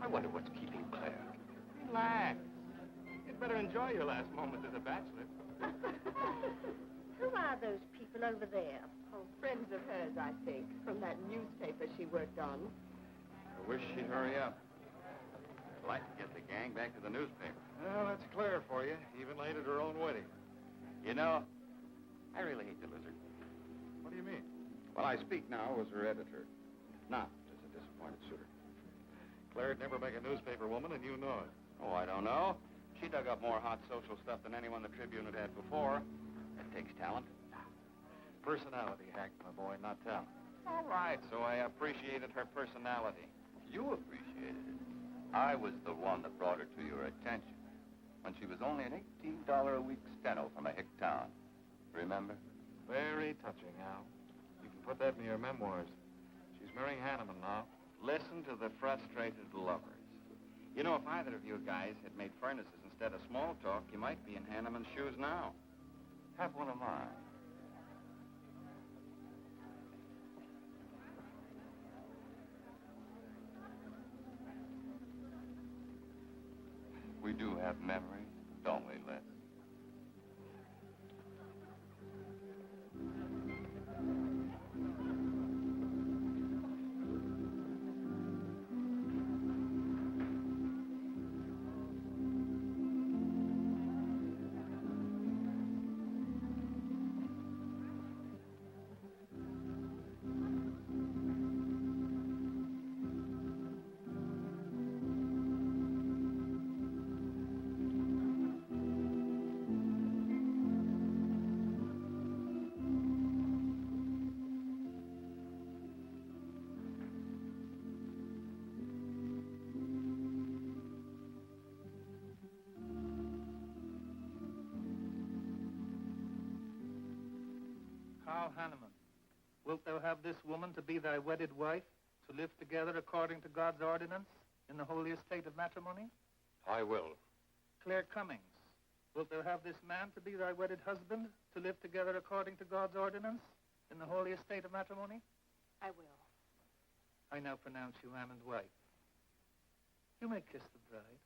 I wonder what's keeping Claire. Relax. You'd better enjoy your last moments as a bachelor. Who are those people over there? Oh, friends of hers, I think, from that newspaper she worked on. I wish she'd hurry up. I'd like to get the gang back to the newspaper. Well, that's Claire for you, even late at her own wedding. You know, I really hate the lizard. What do you mean? Well, I speak now as her editor, not as a disappointed suitor. Claire'd never make a newspaper woman, and you know it. Oh, I don't know. She dug up more hot social stuff than anyone the Tribune had before. That takes talent. Personality, Hank, my boy, not talent. All right, so I appreciated her personality. You appreciated it. I was the one that brought her to your attention when she was only an $18 a week steno from a hick town. Remember? Very touching, Al. You can put that in your memoirs. She's marrying Hanneman now. Listen to the frustrated lovers. You know, if either of you guys had made furnaces instead of small talk, you might be in Hanneman's shoes now. Have one of mine. We do have memories, don't we, Les? Carl Hanneman, wilt thou have this woman to be thy wedded wife, to live together according to God's ordinance in the holy estate of matrimony? I will. Claire Cummings, wilt thou have this man to be thy wedded husband, to live together according to God's ordinance in the holy estate of matrimony? I will. I now pronounce you man and wife. You may kiss the bride.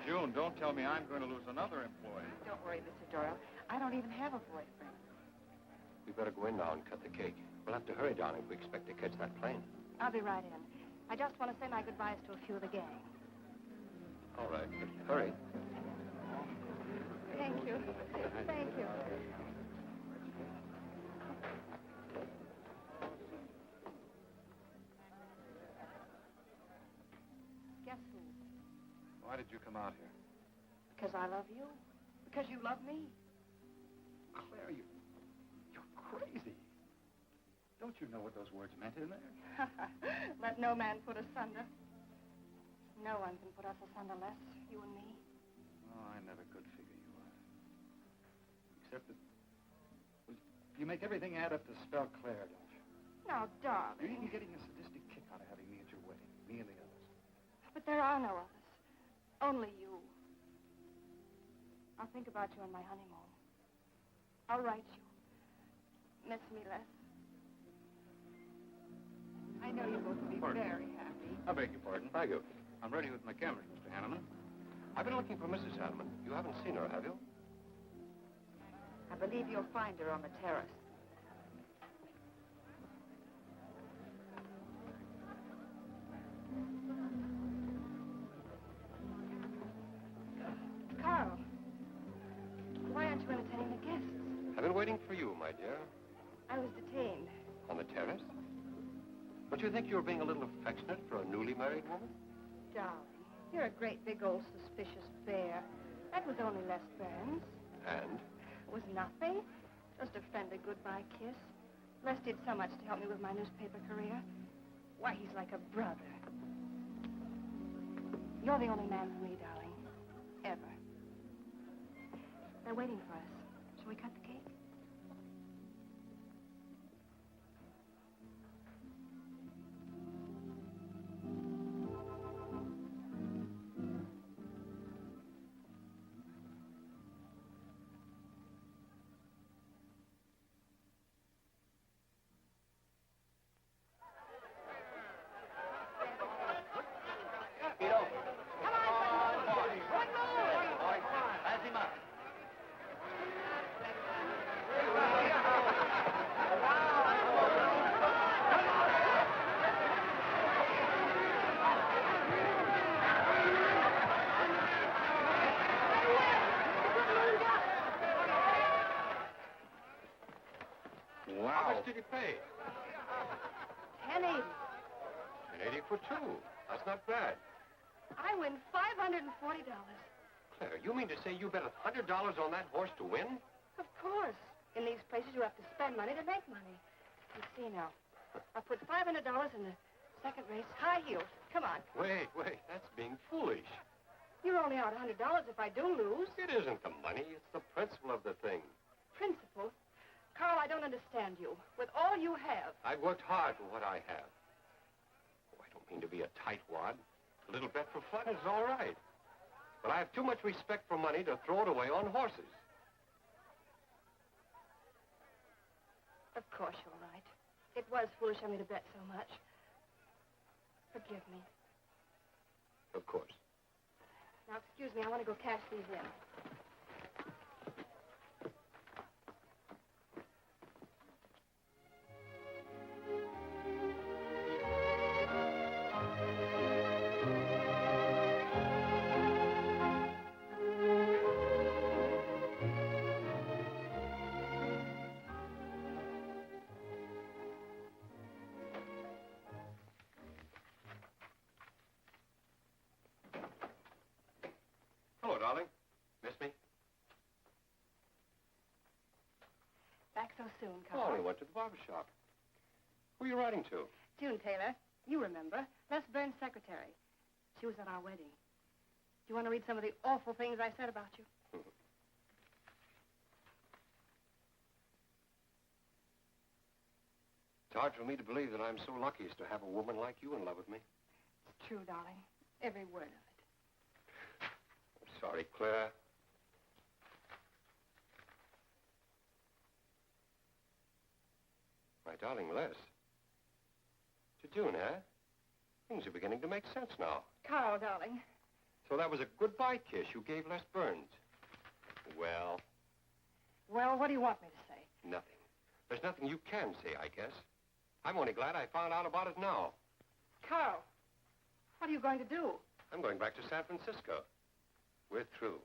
June, don't tell me I'm going to lose another employee. Don't worry, Mr. Doyle. I don't even have a boyfriend. We better go in now and cut the cake. We'll have to hurry, darling, if we expect to catch that plane. I'll be right in. I just want to say my goodbyes to a few of the gang. All right, but hurry. Thank you. Thank you. Guess who? Why did you come out here? Because I love you. Because you love me. Claire, you're crazy. Don't you know what those words meant in there? Let no man put us asunder. No one can put us asunder, Les, you and me. Oh, I never could figure you out. Except that, well, you make everything add up to spell Claire, don't you? Now, darling. You're even getting a sadistic kick out of having me at your wedding, me and the others. But there are no others. Only you. I'll think about you on my honeymoon. I'll write you. Miss me, Les. I know you both will be Pardon. very happy. I beg your pardon. Thank you. I'm ready with my cameras, Mr. Hanneman. I've been looking for Mrs. Hanneman. You haven't seen her, have you? I believe you'll find her on the terrace. Carl, why aren't you entertaining the guests? I've been waiting for you, my dear. I was detained. On the terrace? Don't you think you're being a little affectionate for a newly married woman? Darling, you're a great big old suspicious bear. That was only Les Burns. And? It was nothing. Just a friendly goodbye kiss. Les did so much to help me with my newspaper career. Why, he's like a brother. You're the only man for me, darling. Ever. They're waiting for us. Shall we cut the cake? How much did you pay? $10.80. $10.80 for two. That's not bad. I win $540. Claire, you mean to say you bet $100 on that horse to win? Of course. In these places, you have to spend money to make money. You see now. I put $500 in the second race, high heels. Come on. Wait. That's being foolish. You're only out $100 if I do lose. It isn't the money. It's the principle of the thing. Principle? Carl, I don't understand you. With all you have. I've worked hard for what I have. Oh, I don't mean to be a tightwad. A little bet for fun is all right. But I have too much respect for money to throw it away on horses. Of course you're right. It was foolish of me to bet so much. Forgive me. Of course. Now, excuse me, I want to go cash these in. Hello, darling. Miss me? Back so soon, Oh, Carl. I went to the barber shop. Who are you writing to? June Taylor. You remember. Les Burns' secretary. She was at our wedding. Do you want to read some of the awful things I said about you? It's hard for me to believe that I'm so lucky as to have a woman like you in love with me. It's true, darling. Every word of it. I'm sorry, Claire. My darling Les. To June, eh? Things are beginning to make sense now. Carl, darling. So that was a goodbye kiss you gave Les Burns. Well, Well, what do you want me to say? nothing. There's nothing you can say, I guess. I'm only glad I found out about it now. Carl, what are you going to do? I'm going back to San Francisco. We're through.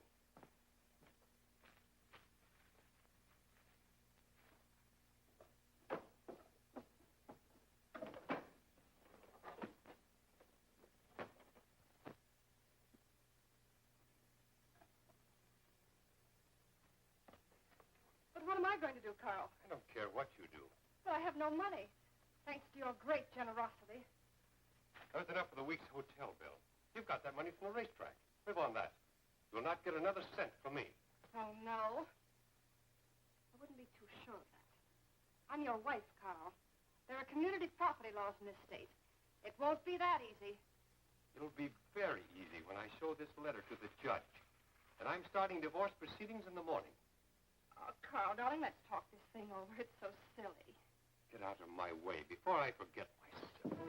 But what am I going to do, Carl? I don't care what you do. Well, I have no money. Thanks to your great generosity. That was enough for the week's hotel bill. You've got that money from the racetrack. Live on that. You'll not get another cent from me. Oh, no. I wouldn't be too sure of that. I'm your wife, Carl. There are community property laws in this state. It won't be that easy. It'll be very easy when I show this letter to the judge. And I'm starting divorce proceedings in the morning. Oh, Carl, darling, let's talk this thing over. It's so silly. Get out of my way before I forget myself.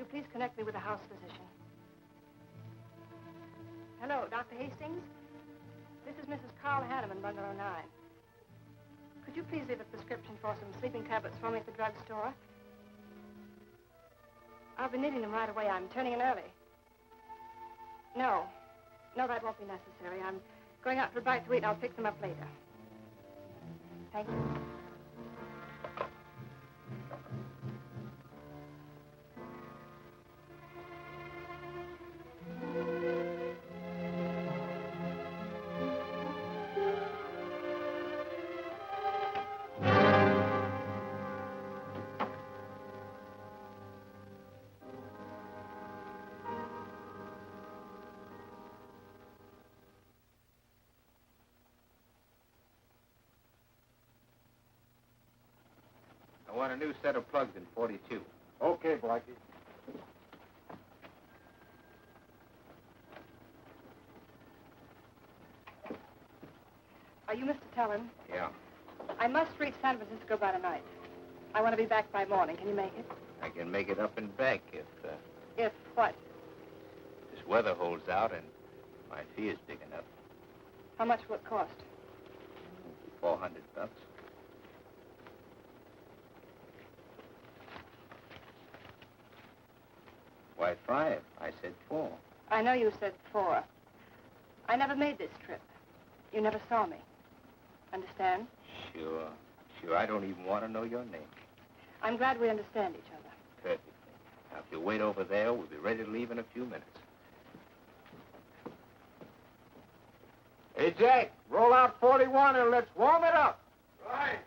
you please connect me with a house physician? Hello, Dr. Hastings? This is Mrs. Carl Hanneman, Bungalow 9. Could you please leave a prescription for some sleeping tablets for me at the drugstore? I'll be needing them right away. I'm turning in early. No, that won't be necessary. I'm going out for a bite to eat, and I'll pick them up later. Thank you. I want a new set of plugs in 42. Okay, Blackie. Are you Mr. Tellin? Yeah. I must reach San Francisco by tonight. I want to be back by morning. Can you make it? I can make it up and back if If what? this weather holds out and my fee is big enough. How much will it cost? $400. Why, 5? I said 4. I know you said 4. I never made this trip. You never saw me. Understand? Sure. I don't even want to know your name. I'm glad we understand each other. Perfectly. Now, if you wait over there, we'll be ready to leave in a few minutes. Hey, Jack, roll out 41 and let's warm it up. Right.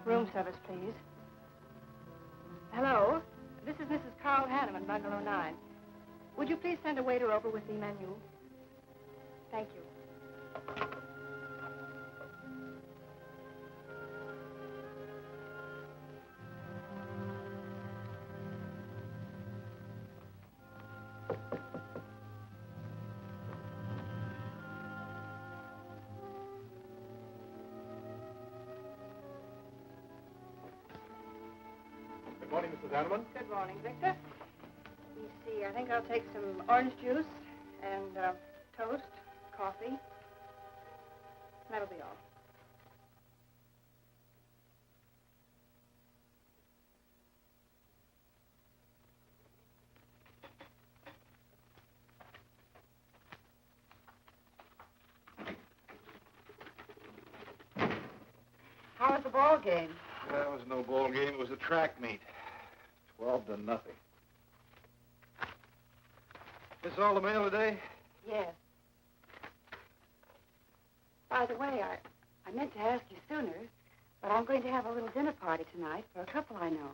Room service, please. Hello. This is Mrs. Carl Hanneman, Bungalow 9. Would you please send a waiter over with the menu? Thank you. Good morning, Mrs. Hanneman. Good morning, Victor. Let me see. I think I'll take some orange juice and toast, coffee. That'll be all. How was the ball game? That was no ball game. It was a track meet. 12-0. This all the mail today? Yes. By the way, I meant to ask you sooner, but I'm going to have a little dinner party tonight for a couple I know.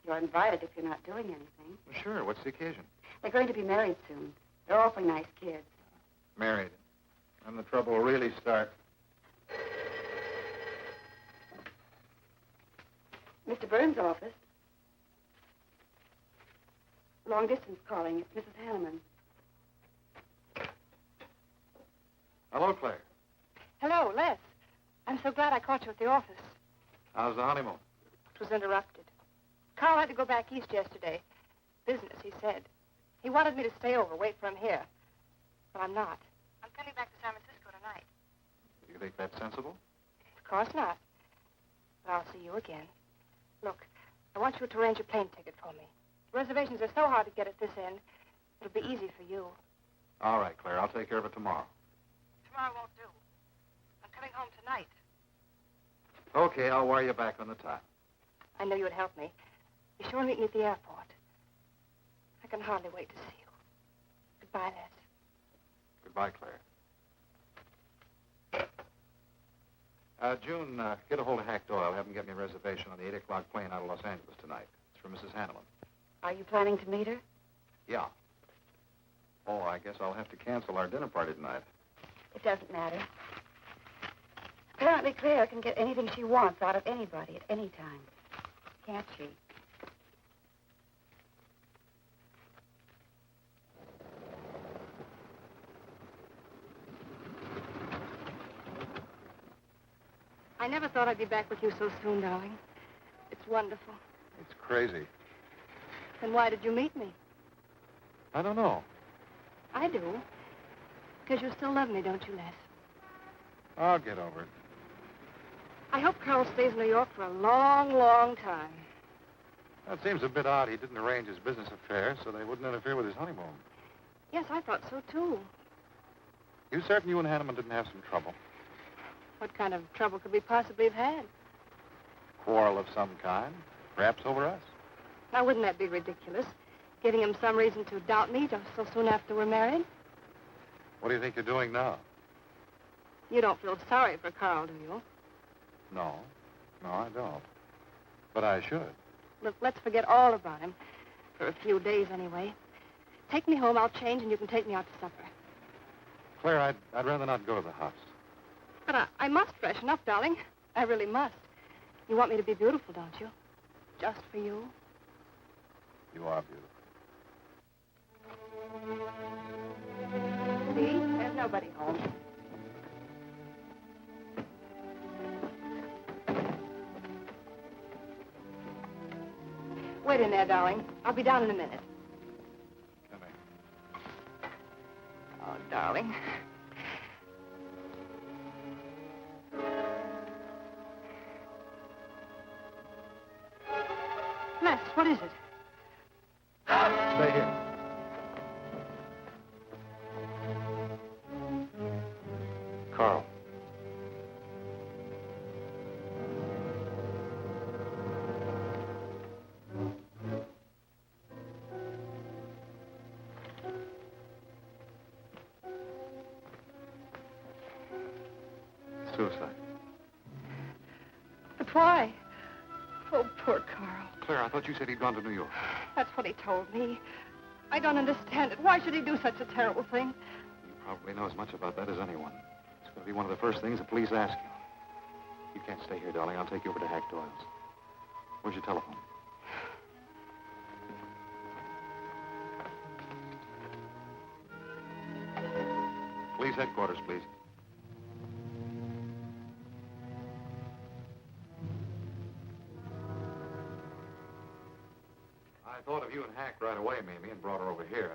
You're invited if you're not doing anything. Well, sure. What's the occasion? They're going to be married soon. They're awfully nice kids. Married. And the trouble will really start. Mr. Burns' office. Long distance calling. It's Mrs. Hanneman. Hello, Claire. Hello, Les. I'm so glad I caught you at the office. How's the honeymoon? It was interrupted. Carl had to go back east yesterday. Business, he said. He wanted me to stay over, wait for him here. But I'm not. I'm coming back to San Francisco tonight. Do you think that's sensible? Of course not. But I'll see you again. Look, I want you to arrange a plane ticket for me. Reservations are so hard to get at this end. It'll be easy for you. All right, Claire. I'll take care of it tomorrow. Tomorrow won't do. I'm coming home tonight. Okay, I'll wire you back on the time. I know you would help me. Be sure and meet me at the airport. I can hardly wait to see you. Goodbye, Les. Goodbye, Claire. June, get a hold of Hack Doyle. Have him get me a reservation on the 8 o'clock plane out of Los Angeles tonight. It's for Mrs. Hanneman. Are you planning to meet her? Yeah. Oh, I guess I'll have to cancel our dinner party tonight. It doesn't matter. Apparently, Claire can get anything she wants out of anybody at any time. Can't she? I never thought I'd be back with you so soon, darling. It's wonderful. It's crazy. Then why did you meet me? I don't know. I do. Because you still love me, don't you, Les? I'll get over it. I hope Carl stays in New York for a long, long time. That seems a bit odd. He didn't arrange his business affairs so they wouldn't interfere with his honeymoon. Yes, I thought so, too. You certain you and Hanneman didn't have some trouble? What kind of trouble could we possibly have had? Quarrel of some kind? Perhaps over us? Now, wouldn't that be ridiculous? Giving him some reason to doubt me just so soon after we're married? What do you think you're doing now? You don't feel sorry for Carl, do you? No. No, I don't. But I should. Look, let's forget all about him. For a few days, anyway. Take me home, I'll change, and you can take me out to supper. Claire, I'd rather not go to the house. But I must freshen up, darling. I really must. You want me to be beautiful, don't you? Just for you? You are beautiful. See? There's nobody home. Wait in there, darling. I'll be down in a minute. Come here. Oh, darling. Les, what is it? Stay here. Carl. Suicide. But why? Oh, poor Carl. Claire, I thought you said he'd gone to New York. That's what he told me. I don't understand it. Why should he do such a terrible thing? You probably know as much about that as anyone. It's going to be one of the first things the police ask you. You can't stay here, darling. I'll take you over to Hack Doyle's. Where's your telephone? Police headquarters, please. I thought of you and Hack right away, Mamie, and brought her over here.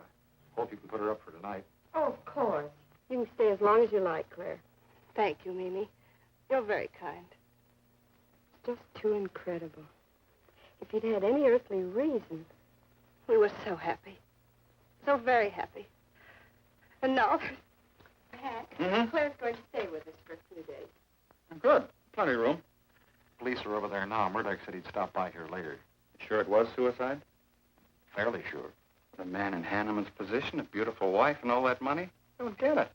Hope you can put her up for tonight. Oh, of course. You can stay as long as you like, Claire. Thank you, Mimi. You're very kind. It's just too incredible. If he'd had any earthly reason. We were so happy. So very happy. And now... Hank, Claire's going to stay with us for a few days. Good. Plenty of room. Police are over there now. Murdoch said he'd stop by here later. Sure it was suicide? Fairly sure. The man in Hanneman's position, a beautiful wife and all that money? I don't get it.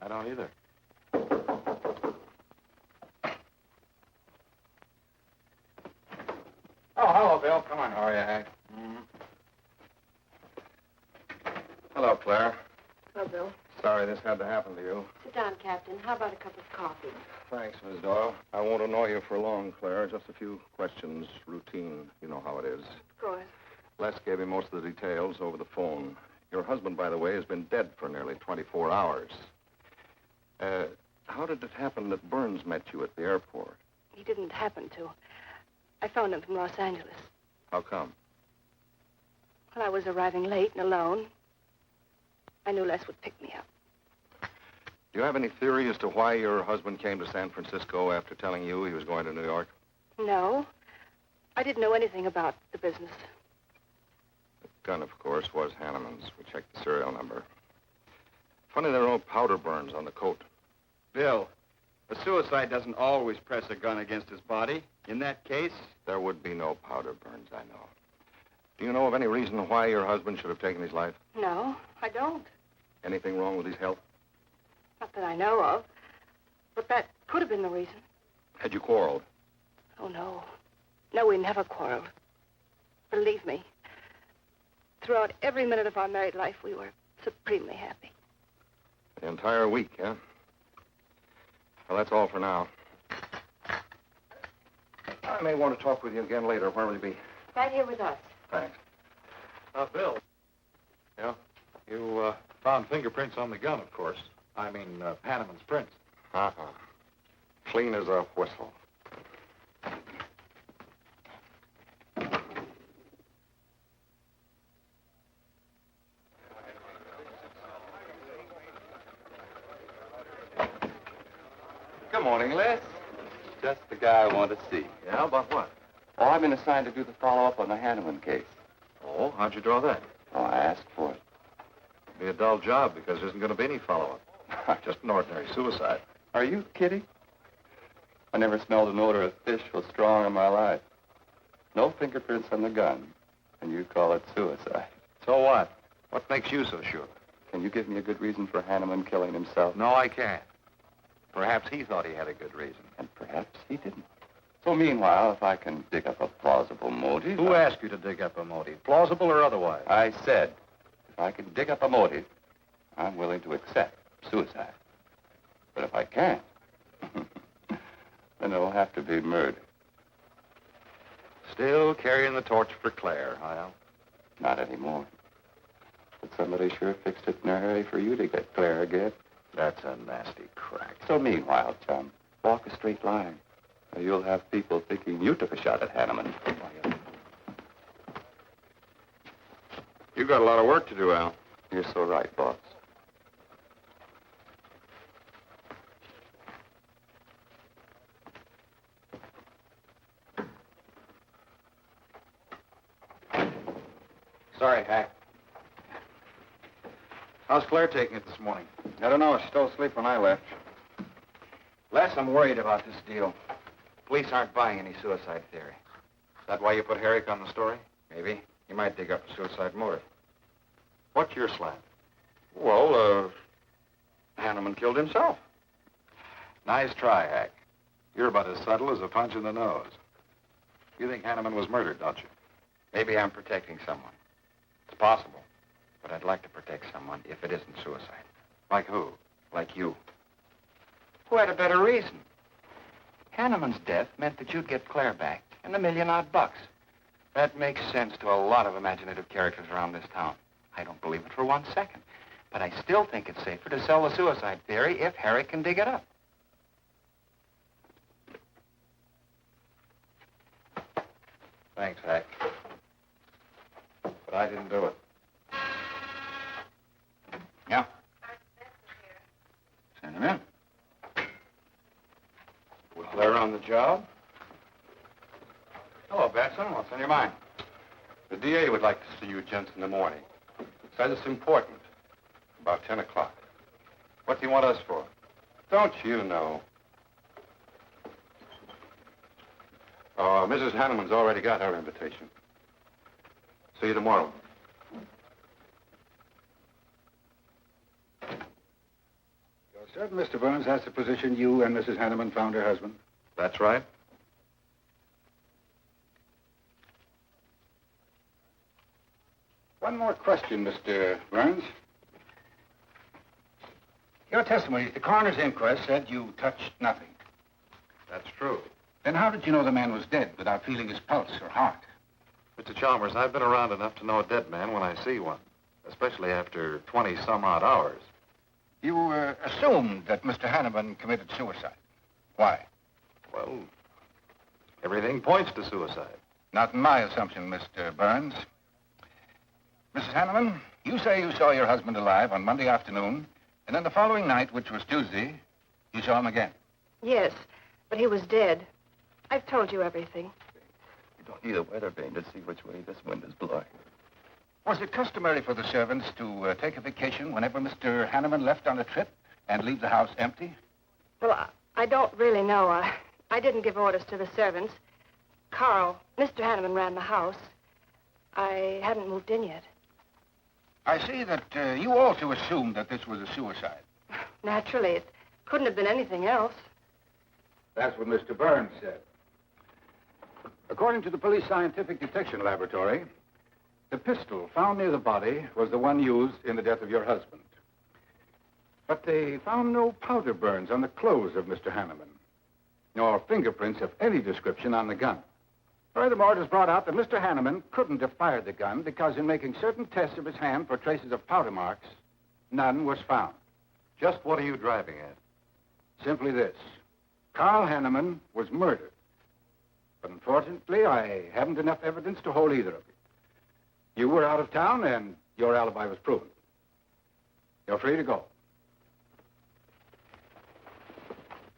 I don't either. Oh, hello, Bill. Come on. How are you, Hack? Hello, Claire. Hello, Bill. Sorry this had to happen to you. Sit down, Captain. How about a cup of coffee? Thanks, Miss Doyle. I won't annoy you for long, Claire. Just a few questions. Routine. You know how it is. Of course. Les gave me most of the details over the phone. Your husband, by the way, has been dead for nearly 24 hours. How did it happen that Burns met you at the airport? He didn't happen to. I phoned him from Los Angeles. How come? When I was arriving late and alone, I knew Les would pick me up. Do you have any theory as to why your husband came to San Francisco after telling you he was going to New York? No. I didn't know anything about the business. The gun, of course, was Hanneman's. We checked the serial number. Funny there are no powder burns on the coat. Bill, a suicide doesn't always press a gun against his body. In that case... There would be no powder burns, I know. Do you know of any reason why your husband should have taken his life? No, I don't. Anything wrong with his health? Not that I know of. But that could have been the reason. Had you quarreled? Oh, no. No, we never quarreled. Believe me, throughout every minute of our married life, we were supremely happy. The entire week, huh? Well, that's all for now. I may want to talk with you again later. Where will you be? Right here with us. Thanks. Bill. Yeah? You found fingerprints on the gun, of course. I mean, Hanneman's prints. Uh-huh. Clean as a whistle. Good morning, Les. Just the guy I want to see. Yeah, about what? Oh, I've been assigned to do the follow-up on the Hanneman case. Oh, how'd you draw that? Oh, I asked for it. Be a dull job because there isn't going to be any follow-up. Just an ordinary suicide. Are you kidding? I never smelled an odor of fish so strong in my life. No fingerprints on the gun, and you call it suicide. So what? What makes you so sure? Can you give me a good reason for Hanneman killing himself? No, I can't. Perhaps he thought he had a good reason. And perhaps he didn't. So meanwhile, if I can dig up a plausible motive... Who asked you to dig up a motive, plausible or otherwise? I said, if I can dig up a motive, I'm willing to accept suicide. But if I can't, then it'll have to be murder. Still carrying the torch for Claire, huh? Not anymore. But somebody sure fixed it in a hurry for you to get Claire again. That's a nasty crack. So meanwhile, chum, walk a straight line. Or you'll have people thinking you took a shot at Hanneman. You got a lot of work to do, Al. You're so right, boss. Sorry, Hack. How's Claire taking it this morning? I don't know. She's still asleep when I left. Les, I'm worried about this deal. Police aren't buying any suicide theory. Is that why you put Herrick on the story? Maybe. He might dig up a suicide motive. What's your slant? Well, Hanneman killed himself. Nice try, Hack. You're about as subtle as a punch in the nose. You think Hanneman was murdered, don't you? Maybe I'm protecting someone. It's possible. But I'd like to protect someone if it isn't suicide. Like who? Like you. Who had a better reason? Hanneman's death meant that you'd get Claire back and $1 million odd bucks. That makes sense to a lot of imaginative characters around this town. I don't believe it for 1 second. But I still think it's safer to sell the suicide theory if Herrick can dig it up. Thanks, Hack. But I didn't do it. Yeah? Send him in. Was Claire on the job? Hello, Batson. What's on your mind? The DA would like to see you gents in the morning. Says it's important. About 10 o'clock. What do you want us for? Don't you know? Mrs. Hanneman's already got her invitation. See you tomorrow. You're certain Mr. Burns has the position you and Mrs. Hanneman found her husband? That's right. One more question, Mr. Burns. Your testimony at the coroner's inquest said you touched nothing. That's true. Then how did you know the man was dead without feeling his pulse or heart? Mr. Chalmers, I've been around enough to know a dead man when I see one, especially after 20-some-odd hours. You assumed that Mr. Hanneman committed suicide. Why? Well, everything points to suicide. Not in my assumption, Mr. Burns. Mrs. Hanneman, you say you saw your husband alive on Monday afternoon, and then the following night, which was Tuesday, you saw him again. Yes, but he was dead. I've told you everything. You don't need a weather vane to see which way this wind is blowing. Was it customary for the servants to take a vacation whenever Mr. Hanneman left on a trip and leave the house empty? Well, I don't really know. I didn't give orders to the servants. Carl, Mr. Hanneman ran the house. I hadn't moved in yet. I see that you also assumed that this was a suicide. Naturally, it couldn't have been anything else. That's what Mr. Burns said. According to the police scientific detection laboratory, the pistol found near the body was the one used in the death of your husband. But they found no powder burns on the clothes of Mr. Hanneman, nor fingerprints of any description on the gun. Furthermore, it was brought out that Mr. Hanneman couldn't have fired the gun because in making certain tests of his hand for traces of powder marks, none was found. Just what are you driving at? Simply this. Carl Hanneman was murdered. But unfortunately, I haven't enough evidence to hold either of you. You were out of town, and your alibi was proven. You're free to go.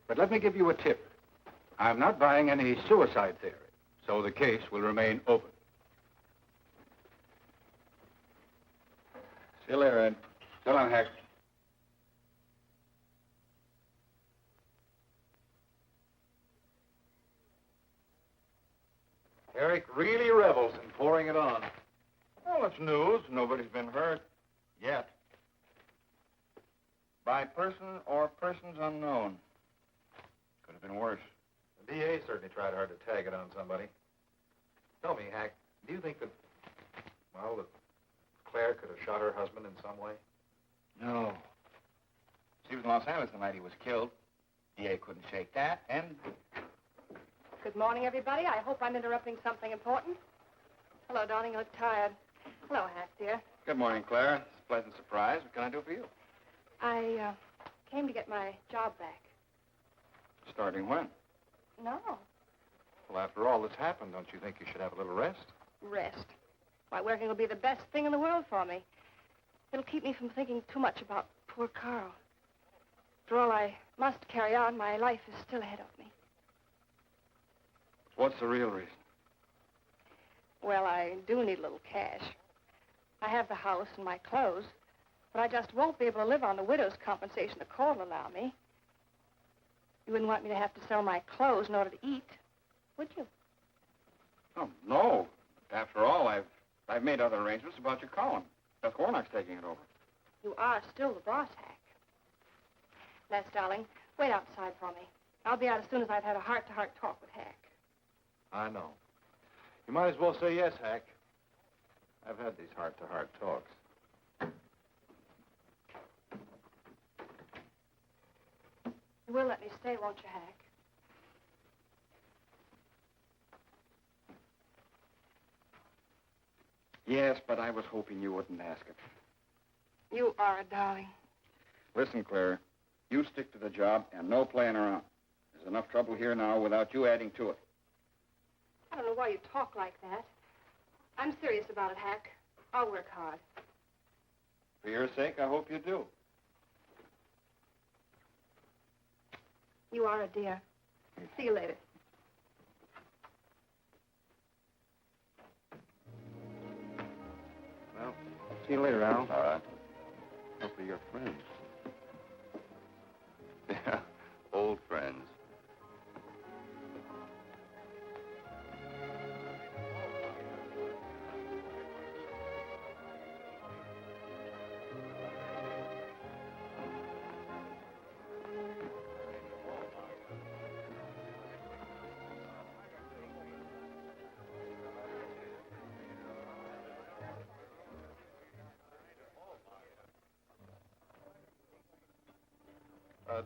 But let me give you a tip. I'm not buying any suicide theory, so the case will remain open. See you later, Ed. So long, Hack. Eric really revels in pouring it on. Well, it's news. Nobody's been hurt. Yet. By person or persons unknown. Could have been worse. The DA certainly tried hard to tag it on somebody. Tell me, Hack, do you think that Claire could have shot her husband in some way? No. She was in Los Angeles the night he was killed. DA couldn't shake that, and... Good morning, everybody. I hope I'm interrupting something important. Hello, darling. You look tired. Hello, Hack, dear. Good morning, Claire. It's a pleasant surprise. What can I do for you? I came to get my job back. Starting when? No. Well, after all that's happened, don't you think you should have a little rest? Rest. Why, working will be the best thing in the world for me. It'll keep me from thinking too much about poor Carl. After all I must carry on, my life is still ahead of me. What's the real reason? Well, I do need a little cash. I have the house and my clothes, but I just won't be able to live on the widow's compensation the court will allow me. You wouldn't want me to have to sell my clothes in order to eat, would you? Oh, no. After all, I've made other arrangements about your column. Beth Warnock's taking it over. You are still the boss, Hack. Les, darling, wait outside for me. I'll be out as soon as I've had a heart-to-heart talk with Hack. I know. You might as well say yes, Hack. I've had these heart-to-heart talks. You will let me stay, won't you, Hack? Yes, but I was hoping you wouldn't ask it. You are a darling. Listen, Claire, you stick to the job and no playing around. There's enough trouble here now without you adding to it. I don't know why you talk like that. I'm serious about it, Hack. I'll work hard. For your sake, I hope you do. You are a dear. See you later. Well, see you later, Al. All right. Hopefully you're friends. Yeah, old friends.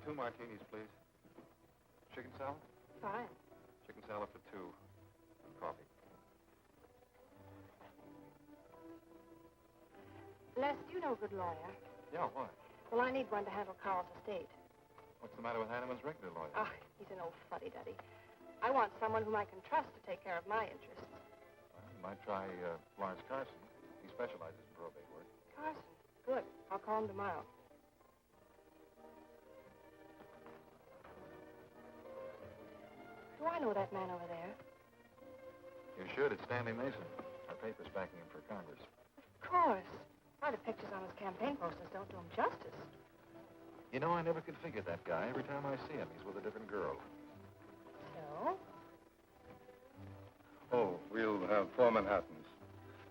Two martinis, please. Chicken salad? Fine. Chicken salad for two. And coffee. Les, do you know a good lawyer? Yeah, why? Well, I need one to handle Carl's estate. What's the matter with Hanneman's regular lawyer? Ah, he's an old fuddy-duddy. I want someone whom I can trust to take care of my interests. Well, you might try Lawrence Carson. He specializes in probate work. Carson. Good. I'll call him tomorrow. Do I know that man over there? You should. It's Stanley Mason. Our paper's backing him for Congress. Of course. Why, the pictures on his campaign posters don't do him justice. You know, I never could figure that guy. Every time I see him, he's with a different girl. So? Oh, we'll have 4 Manhattans.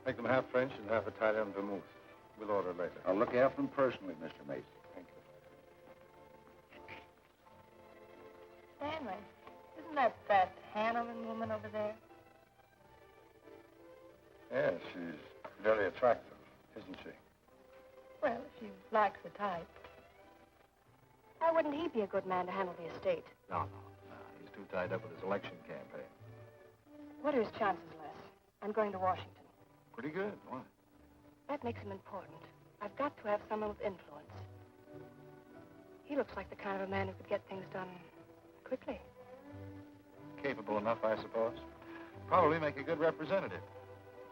Make them half French and half Italian vermouth. We'll order later. I'll look after him personally, Mr. Mason. Thank you. Stanley, Isn't that Hanneman woman over there? Yes, she's very attractive, isn't she? Well, if she likes the type. Why wouldn't he be a good man to handle the estate? No. He's too tied up with his election campaign. What are his chances, Les? I'm going to Washington. Pretty good. Why? That makes him important. I've got to have someone with influence. He looks like the kind of a man who could get things done quickly. Capable enough, I suppose. Probably make a good representative.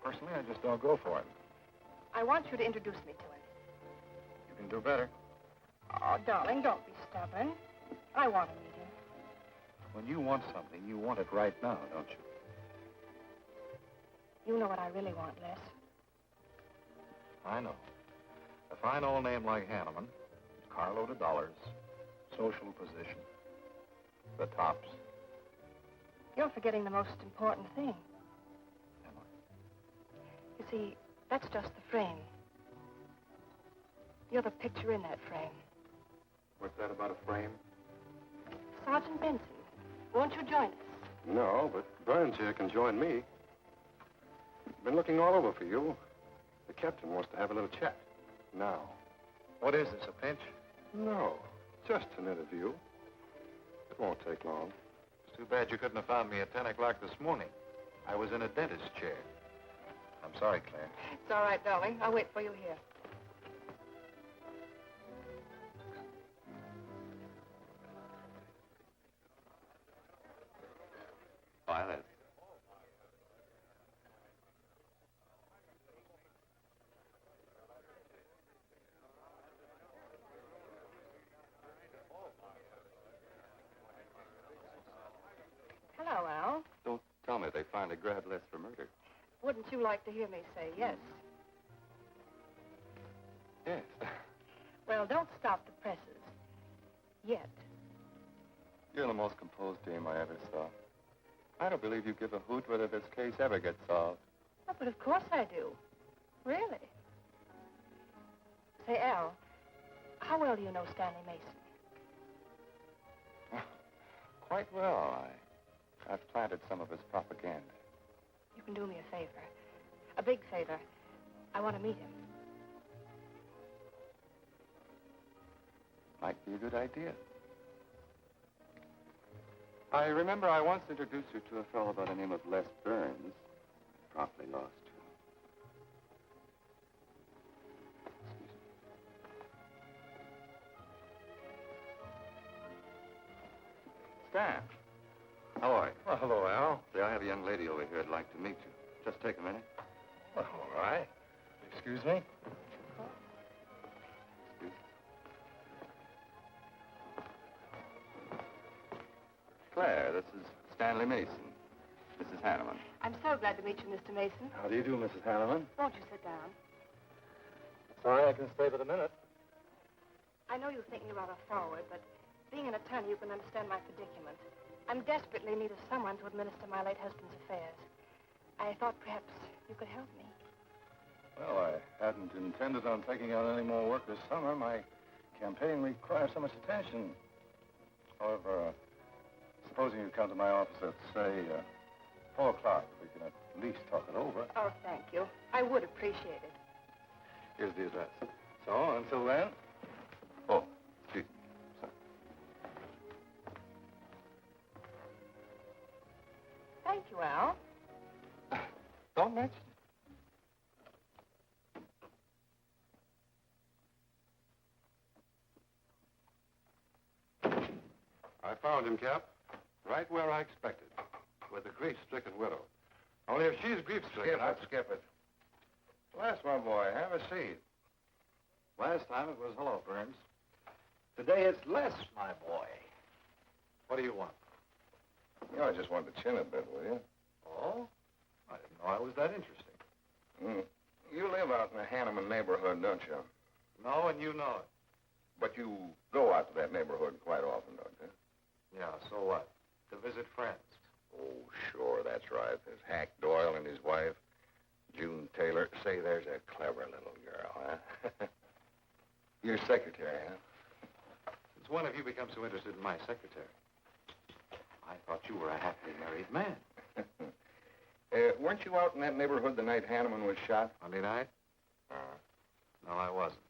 Personally, I just don't go for him. I want you to introduce me to him. You can do better. Oh, darling, don't be stubborn. I want to meet him. When you want something, you want it right now, don't you? You know what I really want, Les. I know. A fine old name like Hanneman, carload of dollars, social position, the tops. You're forgetting the most important thing. Am I? You see, that's just the frame. You're the picture in that frame. What's that about a frame? Sergeant Benson, won't you join us? No, but Burns here can join me. Been looking all over for you. The captain wants to have a little chat. Now. What is this, a pinch? No, just an interview. It won't take long. It's too bad you couldn't have found me at 10 o'clock this morning. I was in a dentist's chair. I'm sorry, Claire. It's all right, darling. I'll wait for you here. Violet. Hello, Al. Don't tell me they finally grabbed Les for murder. Wouldn't you like to hear me say yes? Yes. Well, don't stop the presses. Yet. You're the most composed dame I ever saw. I don't believe you give a hoot whether this case ever gets solved. Oh, but of course I do. Really. Say, Al, how well do you know Stanley Mason? Quite well. I've planted some of his propaganda. You can do me a favor. A big favor. I want to meet him. Might be a good idea. I remember I once introduced you to a fellow by the name of Les Burns. Promptly lost you. Stan. How are you? Well, hello, Al. Say, I have a young lady over here who'd like to meet you. Just take a minute. Well, all right. Excuse me? Claire, this is Stanley Mason. Mrs. Hanneman. I'm so glad to meet you, Mr. Mason. How do you do, Mrs. Hanneman? Won't you sit down? Sorry, I can stay but a minute. I know you think me rather forward, but being an attorney, you can understand my predicament. I'm desperately in need of someone to administer my late husband's affairs. I thought perhaps you could help me. Well, I hadn't intended on taking out any more work this summer. My campaign requires so much attention. However, supposing you come to my office at, say, 4 o'clock, we can at least talk it over. Oh, thank you. I would appreciate it. Here's the address. So, until then... Oh, excuse me. Sorry. Thank you, Al. Don't mention it. I found him, Cap. Right where I expected. With a grief-stricken widow. Only if she's grief-stricken... Skip it. Bless my boy. Have a seat. Last time it was hello, Burns. Today it's Les, my boy. What do you want? You know, I just wanted to chin a bit, will you? Oh? I didn't know I was that interesting. You live out in the Hanneman neighborhood, don't you? No, and you know it. But you go out to that neighborhood quite often, don't you? Yeah, so what? To visit friends. Oh, sure, that's right. There's Hack Doyle and his wife, June Taylor. Say, there's a clever little girl, huh? Your secretary, huh? Since when have you become so interested in my secretary? I thought you were a happily married man. Weren't you out in that neighborhood the night Hanneman was shot? Monday night? No, I wasn't.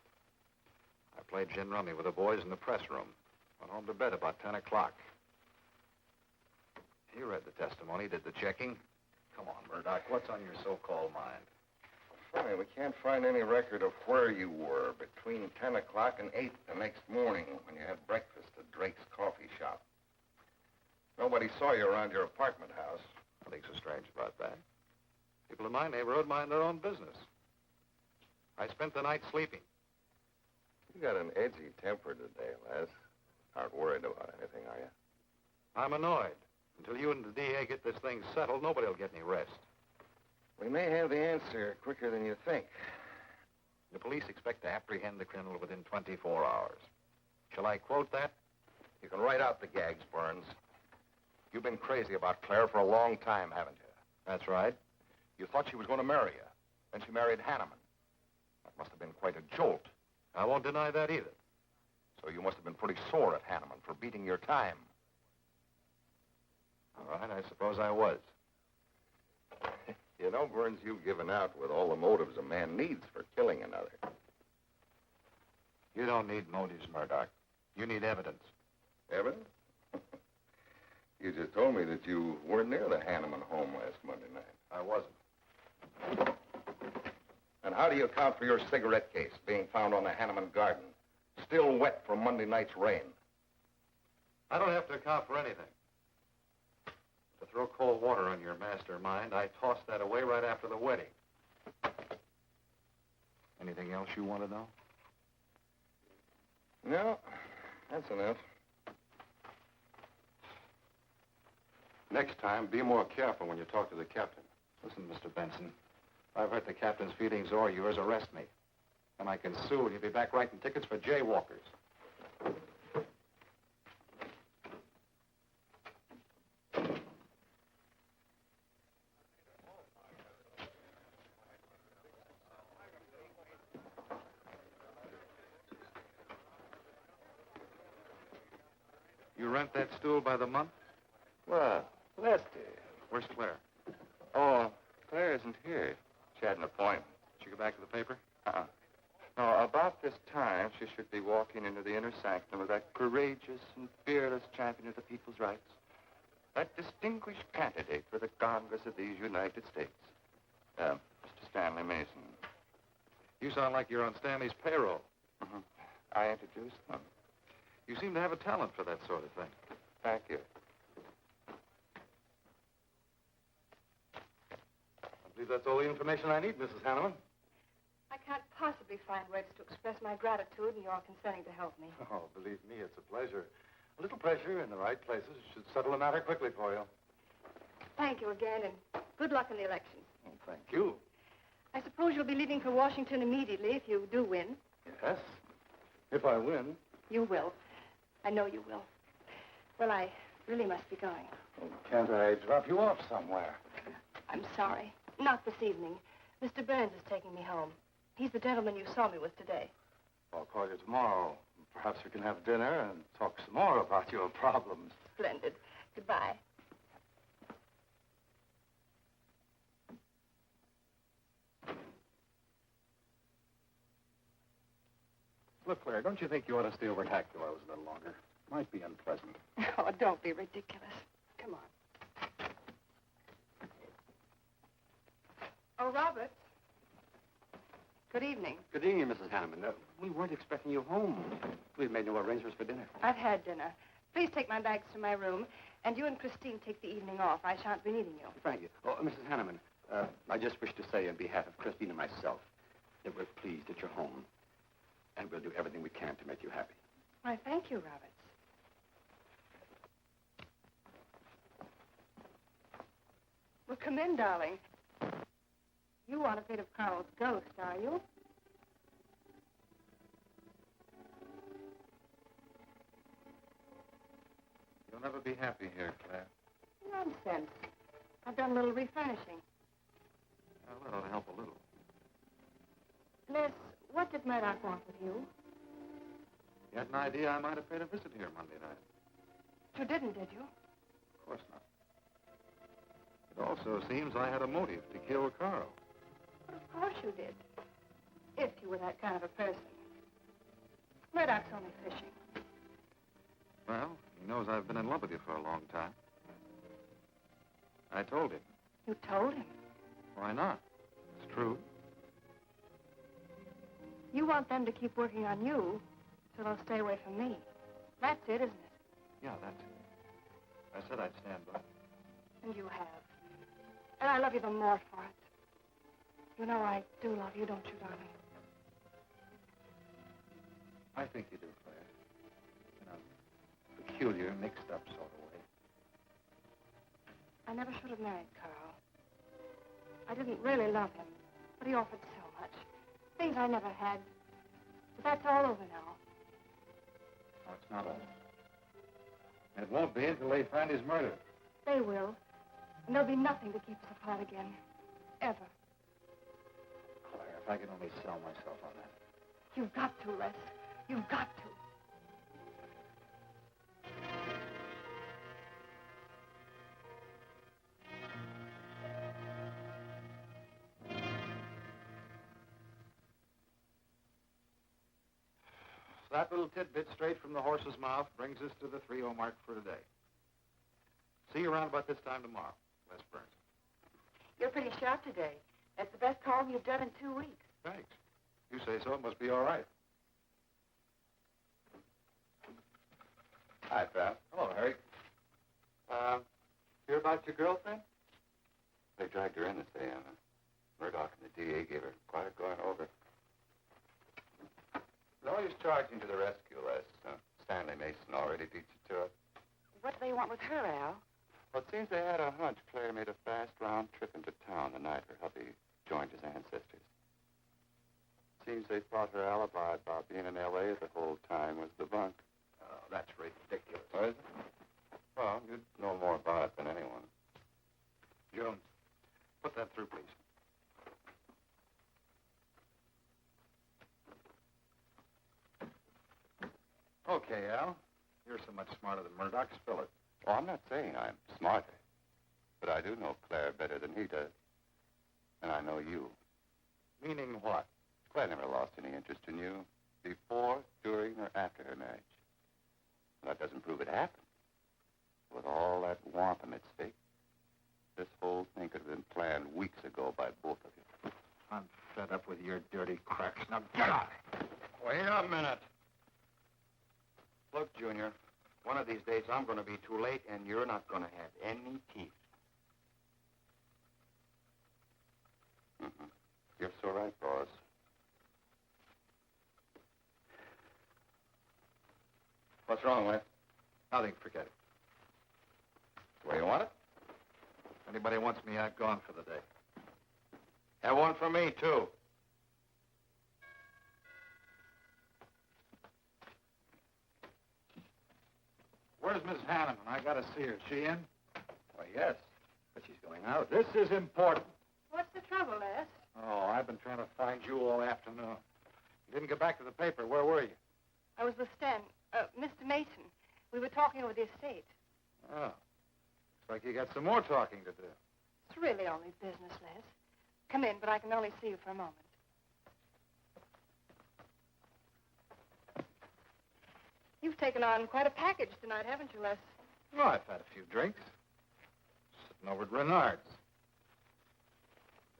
I played gin rummy with the boys in the press room. Went home to bed about 10 o'clock. You read the testimony, did the checking. Come on, Murdoch, what's on your so-called mind? Funny, we can't find any record of where you were between 10 o'clock and 8 the next morning when you had breakfast at Drake's coffee shop. Nobody saw you around your apartment house. Nothing so strange about that. People in my neighborhood mind their own business. I spent the night sleeping. You got an edgy temper today, Les. Aren't worried about anything, are you? I'm annoyed. Until you and the DA get this thing settled, nobody will get any rest. We may have the answer quicker than you think. The police expect to apprehend the criminal within 24 hours. Shall I quote that? You can write out the gags, Burns. You've been crazy about Claire for a long time, haven't you? That's right. You thought she was going to marry you. Then she married Hanneman. That must have been quite a jolt. I won't deny that either. So you must have been pretty sore at Hanneman for beating your time. All right, I suppose I was. You know, Burns, you've given out with all the motives a man needs for killing another. You don't need motives, Murdoch. You need evidence. Evidence? You just told me that you weren't near the Hanneman home last Monday night. I wasn't. And how do you account for your cigarette case being found on the Hanneman garden, still wet from Monday night's rain? I don't have to account for anything. To throw cold water on your mastermind, I tossed that away right after the wedding. Anything else you want to know? No, that's enough. Next time, be more careful when you talk to the captain. Listen, Mr. Benson, if I've hurt the captain's feelings or yours, arrest me. And I can sue, and you'll be back writing tickets for jaywalkers. You rent that stool by the month? Well, Lester. Where's Claire? Oh, Claire isn't here. She had an appointment. Did she go back to the paper? No, about this time, she should be walking into the inner sanctum of that courageous and fearless champion of the people's rights. That distinguished candidate for the Congress of these United States. Mr. Stanley Mason. You sound like you're on Stanley's payroll. Mm-hmm. I introduced them. You seem to have a talent for that sort of thing. Thank you. I believe that's all the information I need, Mrs. Hanneman. I can't possibly find words to express my gratitude in your consenting to help me. Oh, believe me, it's a pleasure. A little pressure in the right places should settle the matter quickly for you. Thank you again, and good luck in the election. Oh, thank you. I suppose you'll be leaving for Washington immediately if you do win. Yes, if I win. You will. I know you will. Well, I really must be going. Oh, can't I drop you off somewhere? I'm sorry. Not this evening. Mr. Burns is taking me home. He's the gentleman you saw me with today. I'll call you tomorrow. Perhaps we can have dinner and talk some more about your problems. Splendid. Goodbye. Look, Claire, don't you think you ought to stay over at Hackville hours a little longer? Might be unpleasant. Oh, don't be ridiculous. Come on. Oh, Robert. Good evening. Good evening, Mrs. Hanneman. We weren't expecting you home. We've made no arrangements for dinner. I've had dinner. Please take my bags to my room, and you and Christine take the evening off. I shan't be needing you. Thank you. Oh, Mrs. Hanneman, I just wish to say on behalf of Christine and myself that we're pleased that you're home, and we'll do everything we can to make you happy. Why, thank you, Roberts. Well, come in, darling. You aren't afraid of Carl's ghost, are you? You'll never be happy here, Claire. Nonsense. I've done a little refurnishing. Well, that ought to help a little. Les, what did Murdoch want with you? You had an idea I might have paid a visit here Monday night. You didn't, did you? Of course not. It also seems I had a motive to kill Carl. But of course you did. If you were that kind of a person. Murdoch's only fishing. Well, he knows I've been in love with you for a long time. I told him. You told him. Why not? It's true. You want them to keep working on you so they'll stay away from me. That's it, isn't it? Yeah, that's it. I said I'd stand by. And you have. And I love you the more for it. You know I do love you, don't you, darling? I think you do, Claire. In a peculiar, mixed-up sort of way. I never should have married Carl. I didn't really love him, but he offered so much. Things I never had. But that's all over now. No, it's not all. And it won't be until they find his murder. They will. And there'll be nothing to keep us apart again. Ever. Claire, if I could only sell myself on that. You've got to, Les. You've got to. That little tidbit straight from the horse's mouth brings us to the 3-0 mark for today. See you around about this time tomorrow, Les Burns. You're pretty sharp today. That's the best calling you've done in 2 weeks. Thanks. You say so, it must be all right. Hi, pal. Hello, Harry. Hear about your girlfriend? They dragged her in this day, Anna. Murdoch and the DA gave her quite a going over. No use charging to the rescue, Les. Stanley Mason already beat you to it. What do they want with her, Al? Well, it seems they had a hunch Claire made a fast round trip into town the night her hubby joined his ancestors. Seems they thought her alibi about being in L.A. the whole time was the bunk. Oh, that's ridiculous. Oh, is it? Well, you'd know more about it than anyone. Jones, put that through, please. Okay, Al. You're so much smarter than Murdoch. Spill it. Oh, I'm not saying I'm smarter, but I do know Claire better than he does. And I know you. Meaning what? Claire never lost any interest in you before, during, or after her marriage. That doesn't prove it happened. With all that wampum at stake, this whole thing could have been planned weeks ago by both of you. I'm fed up with your dirty cracks. Now get out. Wait a minute. Look, Junior, one of these days I'm going to be too late, and you're not going to have any teeth. Mm-hmm. You're so right, boss. What's wrong, Wes? Nothing, forget it. The way you want it? If anybody wants me, I've gone for the day. Have one for me, too. Where's Miss Hanneman? I gotta see her. Is she in? Why, yes, but she's going out. This is important. What's the trouble, Les? Oh, I've been trying to find you all afternoon. You didn't get back to the paper. Where were you? I was with Stan, Mr. Mason. We were talking over the estate. Oh. Looks like you got some more talking to do. It's really only business, Les. Come in, but I can only see you for a moment. You've taken on quite a package tonight, haven't you, Les? Oh, I've had a few drinks. Sitting over at Renard's.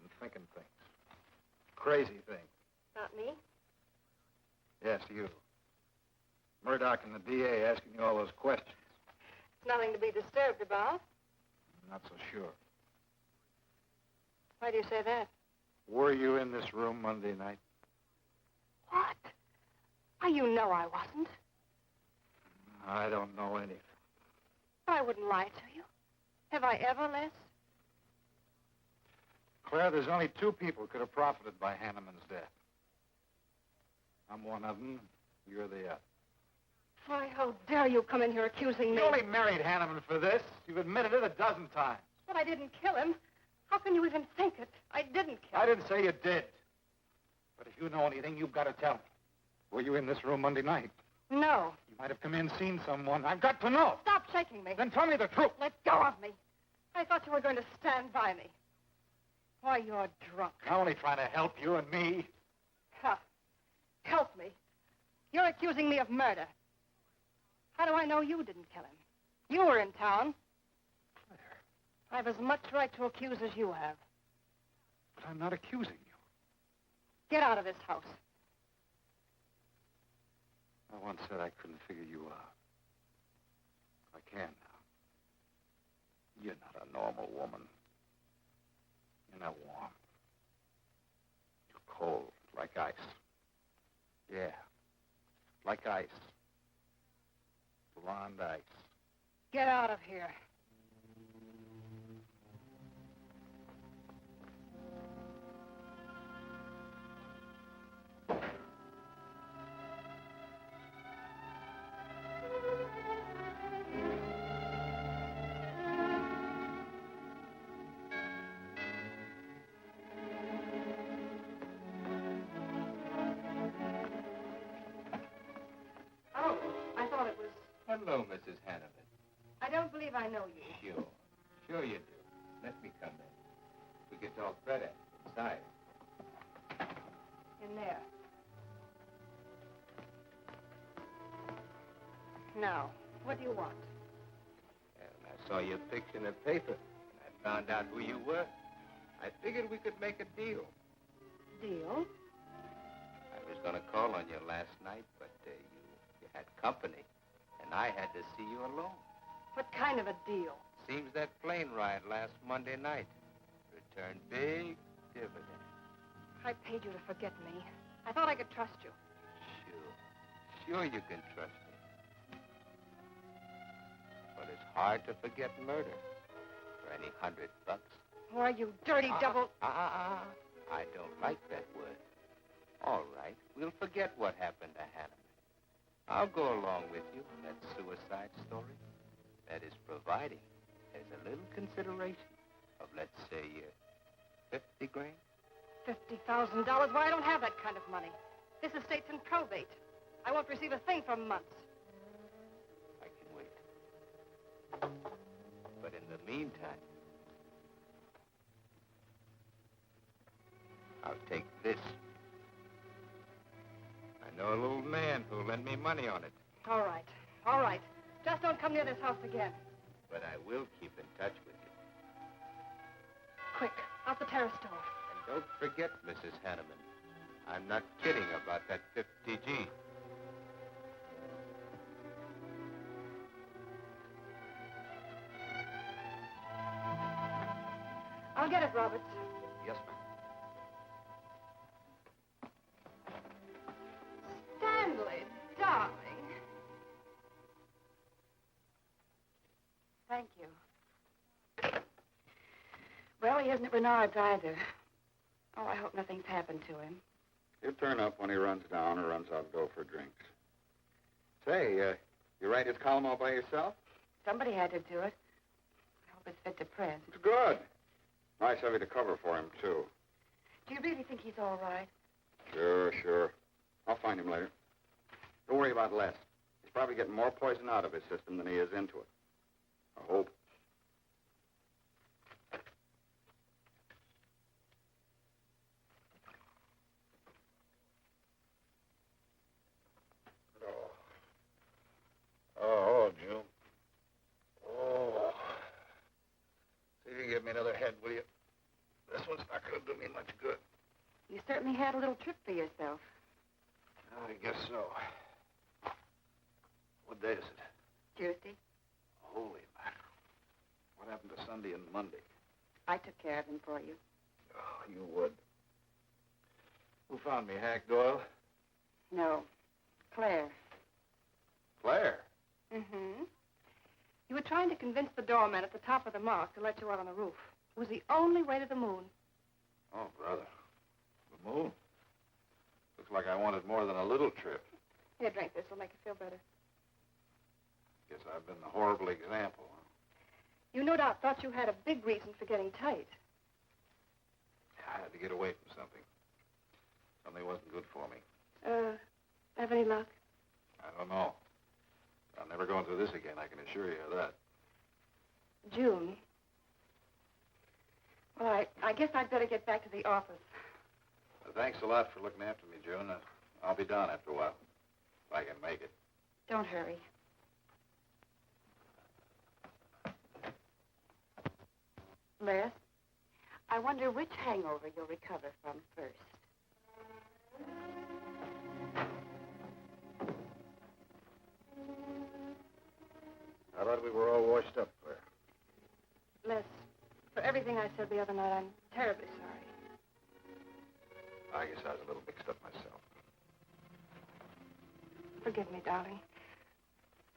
Been thinking things. Crazy things. Not me? Yes, you. Murdoch and the DA asking you all those questions. It's nothing to be disturbed about. Not so sure. Why do you say that? Were you in this room Monday night? What? Why, you know I wasn't. I don't know anything. But I wouldn't lie to you. Have I ever, Les? Claire, there's only two people who could have profited by Hanneman's death. I'm one of them. You're the other. Why, how dare you come in here accusing me? You only married Hanneman for this. You've admitted it a dozen times. But I didn't kill him. How can you even think it? I didn't kill him. I didn't say you did. But if you know anything, you've got to tell me. Were you in this room Monday night? No. You Might have come in, seen someone. I've got to know. Stop shaking me. Then tell me the truth. Let go of me. I thought you were going to stand by me. Why, you're drunk. I'm only trying to help you and me. Ha. Help me. You're accusing me of murder. How do I know you didn't kill him? You were in town. Claire, I've as much right to accuse as you have. but I'm not accusing you. Get out of this house. I once said I couldn't figure you out. I can now. You're not a normal woman. You're not warm. You're cold, like ice. Yeah, like ice. Blonde ice. Get out of here. Oh, I thought it was... Hello, Mrs. Hanneman. I don't believe I know you. Sure. Sure you do. Let me come in. We can talk better inside. In there. Now, what do you want? Well, I saw your picture in the paper. I found out who you were. I figured we could make a deal. Deal? I was going to call on you last night, but you had company, and I had to see you alone. What kind of a deal? Seems that plane ride last Monday night returned big dividends. I paid you to forget me. I thought I could trust you. Sure you can trust me. But it's hard to forget murder for any $100. Why, you dirty double... I don't like that word. All right, we'll forget what happened to Hanneman. I'll go along with you on that suicide story. That is providing there's a little consideration of, let's say, 50 grand. $50,000? Why, I don't have that kind of money. This estate's in probate. I won't receive a thing for months. I can wait. But in the meantime, I'll take this. I know a little man who'll lend me money on it. All right. All right. Just don't come near this house again. But I will keep in touch with you. Quick, out the terrace stove. And don't forget, Mrs. Hanneman, I'm not kidding about that 50G. I'll get it, Roberts. Yes, ma'am. Stanley, darling. Thank you. Well, he isn't at Bernard's either. Oh, I hope nothing's happened to him. He'll turn up when he runs down or runs out to go for drinks. Say, you write his column all by yourself? Somebody had to do it. I hope it's fit to print. It's good. Nice of you to cover for him, too. Do you really think he's all right? Sure. I'll find him later. Don't worry about Les. He's probably getting more poison out of his system than he is into it. I hope. Oh, June. Oh. See if you can give me another head, will you? This one's not going to do me much good. You certainly had a little trip for yourself. I guess so. What day is it? Tuesday. Holy mackerel. What happened to Sunday and Monday? I took care of him for you. Oh, you would. Who found me, Hack Doyle? No. Claire. Claire. Mm-hmm. You were trying to convince the doorman at the top of the mark to let you out on the roof. It was the only way to the moon. Oh, brother. The moon? Looks like I wanted more than a little trip. Here, drink this. It'll make you feel better. Guess I've been the horrible example, huh? You no doubt thought you had a big reason for getting tight. I had to get away from something. Something wasn't good for me. Have any luck? I don't know. Never going through this again, I can assure you of that. June. Well, I guess I'd better get back to the office. Well, thanks a lot for looking after me, June. I'll be down after a while, if I can make it. Don't hurry. Les, I wonder which hangover you'll recover from first. I thought we were all washed up, Claire. Les, for everything I said the other night, I'm terribly sorry. I guess I was a little mixed up myself. Forgive me, darling.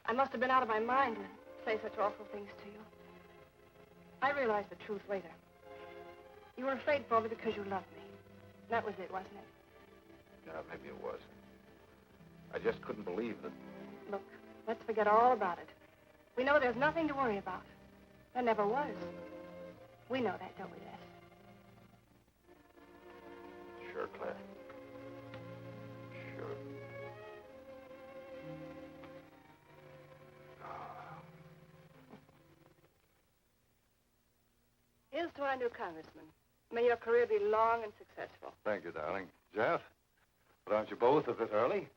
I must have been out of my mind to say such awful things to you. I realized the truth later. You were afraid for me because you loved me. That was it, wasn't it? Yeah, maybe it was. I just couldn't believe that. Look, let's forget all about it. We know there's nothing to worry about. There never was. We know that, don't we, Les? Sure, Claire. Sure. Here's to our new congressman. May your career be long and successful. Thank you, darling. Jeff, but aren't you both a bit early?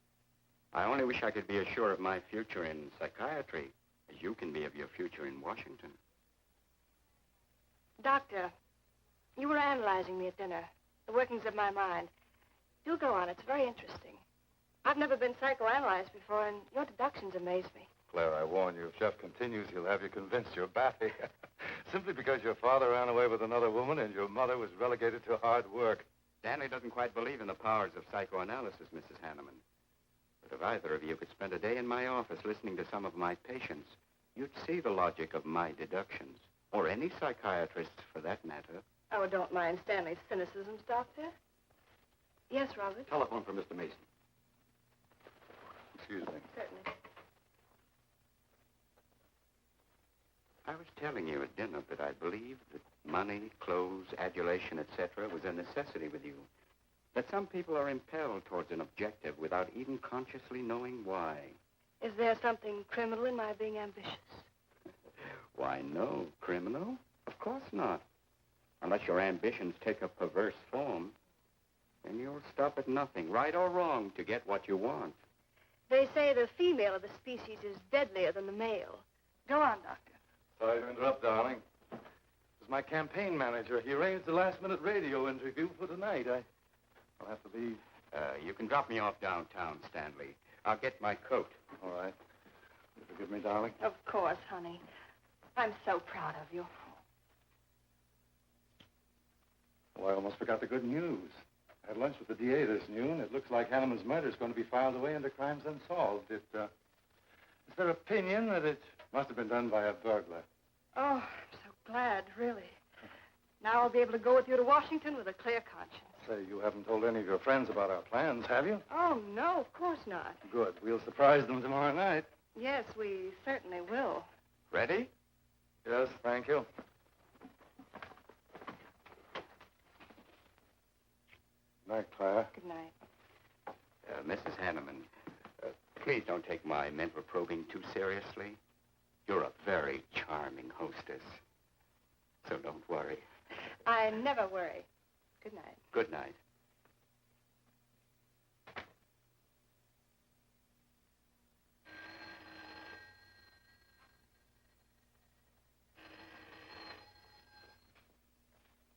I only wish I could be as sure of my future in psychiatry as you can be of your future in Washington. Doctor, you were analyzing me at dinner, the workings of my mind. Do go on. It's very interesting. I've never been psychoanalyzed before, and your deductions amaze me. Claire, I warn you, if Jeff continues, he'll have you convinced you're batty. Simply because your father ran away with another woman and your mother was relegated to hard work. Stanley doesn't quite believe in the powers of psychoanalysis, Mrs. Hanneman. But if either of you could spend a day in my office listening to some of my patients, you'd see the logic of my deductions. Or any psychiatrist, for that matter. Oh, don't mind Stanley's cynicisms, Doctor. Yes, Robert? Telephone for Mr. Mason. Excuse me. Certainly. I was telling you at dinner that I believed that money, clothes, adulation, etc. was a necessity with you. That some people are impelled towards an objective without even consciously knowing why. Is there something criminal in my being ambitious? Why, no. Criminal? Of course not. Unless your ambitions take a perverse form. Then you'll stop at nothing, right or wrong, to get what you want. They say the female of the species is deadlier than the male. Go on, Doctor. Sorry to interrupt, darling. This is my campaign manager. He arranged the last-minute radio interview for tonight. I'll have to leave. You can drop me off downtown, Stanley. I'll get my coat. All right. You forgive me, darling? Of course, honey. I'm so proud of you. Oh, I almost forgot the good news. I had lunch with the DA this noon. It looks like Hanneman's murder is going to be filed away under crimes unsolved. It's their opinion that it must have been done by a burglar. Oh, I'm so glad, really. Now I'll be able to go with you to Washington with a clear conscience. Say, you haven't told any of your friends about our plans, have you? Oh, no, of course not. Good. We'll surprise them tomorrow night. Yes, we certainly will. Ready? Yes, thank you. Night, Clara. Good night. Mrs. Hanneman, please don't take my mental probing too seriously. You're a very charming hostess. So don't worry. I never worry. Good night. Good night.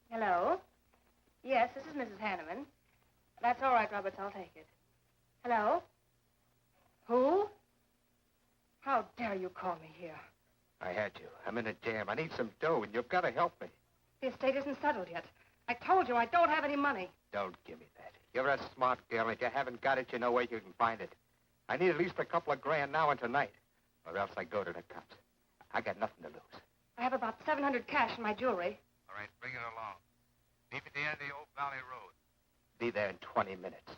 Hello? Yes, this is Mrs. Hanneman. That's all right, Roberts. I'll take it. Hello? Who? How dare you call me here? I had to. I'm in a jam. I need some dough, and you've got to help me. The estate isn't settled yet. I told you I don't have any money. Don't give me that. You're a smart girl. If you haven't got it, you know where you can find it. I need at least a couple of grand now and tonight, or else I go to the cops. I got nothing to lose. I have about $700 cash in my jewelry. All right, bring it along. Meet me at the end of the Oak Valley Road. Be there in 20 minutes.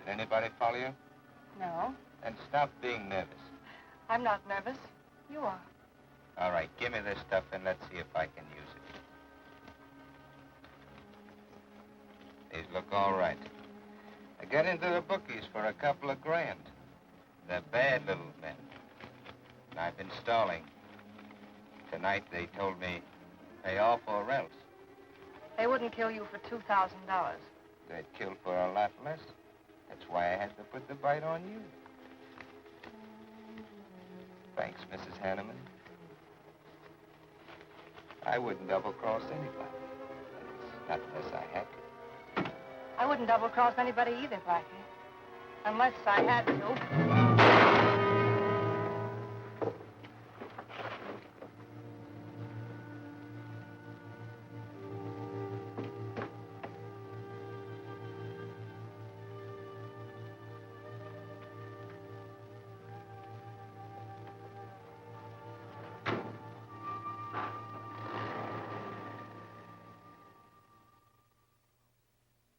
Did anybody follow you? No, Then stop being nervous. I'm not nervous. You are. All right, give me this stuff and let's see if I can use it. These look all right. I get into the bookies for a couple of grand. They're bad little men. And I've been stalling. Tonight they told me, pay off or else. They wouldn't kill you for $2,000. They'd kill for a lot less. That's why I had to put the bite on you. Thanks, Mrs. Hanneman. I wouldn't double-cross anybody. Not unless I had to. I wouldn't double-cross anybody either, Blackie. Unless I had to.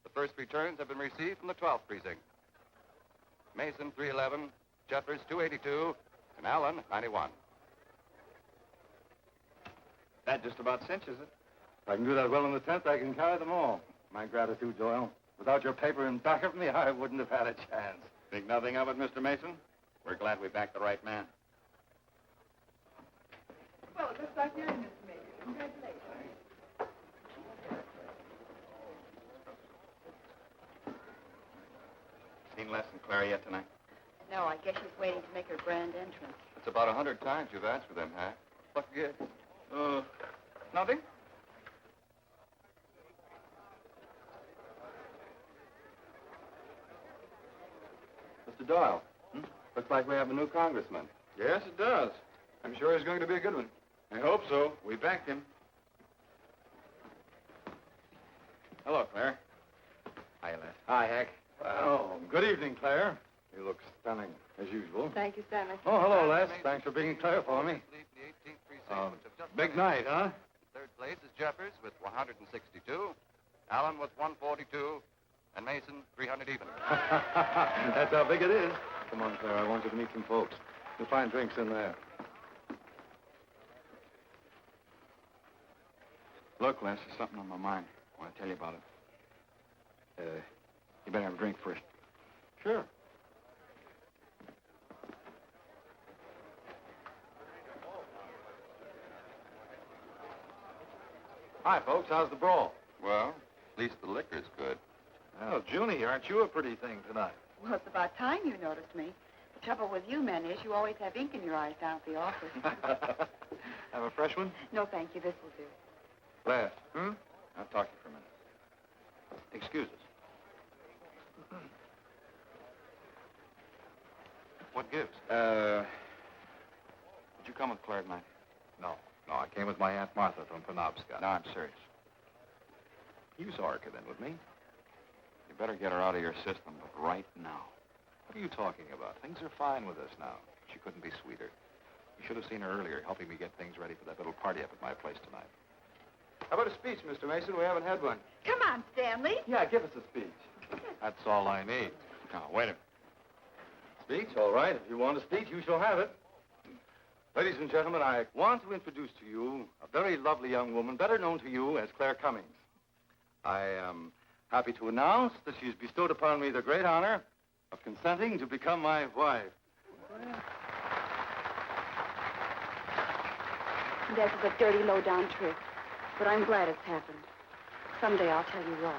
The first returns have been received from the 12th precinct. Mason, 311, Jeffers, 282, and Allen, 91. That just about cinches it. If I can do that well in the 10th, I can carry them all. My gratitude, Doyle. Without your paper in back of me, I wouldn't have had a chance. Think nothing of it, Mr. Mason? We're glad we backed the right man. Well, it looks like you're in, Mr. Mason. Congratulations. Seen Les and Claire yet tonight? No, I guess she's waiting to make her grand entrance. It's about 100 times you've asked for them, huh? What good? Nothing? Mr. Doyle, looks like we have a new congressman. Yes, it does. I'm sure he's going to be a good one. I hope so. We backed him. Hello, Claire. Hi, Les. Hi, Hank. Well, good evening, Claire. You look stunning, as usual. Thank you, Stanley. Oh, hello, Les. Thanks for being Claire for me. Big night, huh? Third place is Jeffers with 162, Allen with 142, and Mason 300 even. That's how big it is. Come on, Claire. I want you to meet some folks. You'll find drinks in there. Look, Les, there's something on my mind. I want to tell you about it. You better have a drink first. Sure. Hi, folks. How's the brawl? Well, at least the liquor's good. Well, Junie, aren't you a pretty thing tonight? Well, it's about time you noticed me. The trouble with you men is you always have ink in your eyes down at the office. Have a fresh one? No, thank you. This will do. Les. I'll talk to you for a minute. Excuse us. What gives? Did you come with Claire tonight? No, I came with my Aunt Martha from Penobscot. No, I'm serious. Use Orca then with me. You better get her out of your system, but right now. What are you talking about? Things are fine with us now. She couldn't be sweeter. You should have seen her earlier, helping me get things ready for that little party up at my place tonight. How about a speech, Mr. Mason? We haven't had one. Come on, Stanley. Yeah, give us a speech. That's all I need. Now, wait a minute. Speech, all right. If you want a speech, you shall have it. Ladies and gentlemen, I want to introduce to you a very lovely young woman, better known to you as Claire Cummings. I am happy to announce that she's bestowed upon me the great honor of consenting to become my wife. This is a dirty, low-down trick, but I'm glad it's happened. Someday I'll tell you why.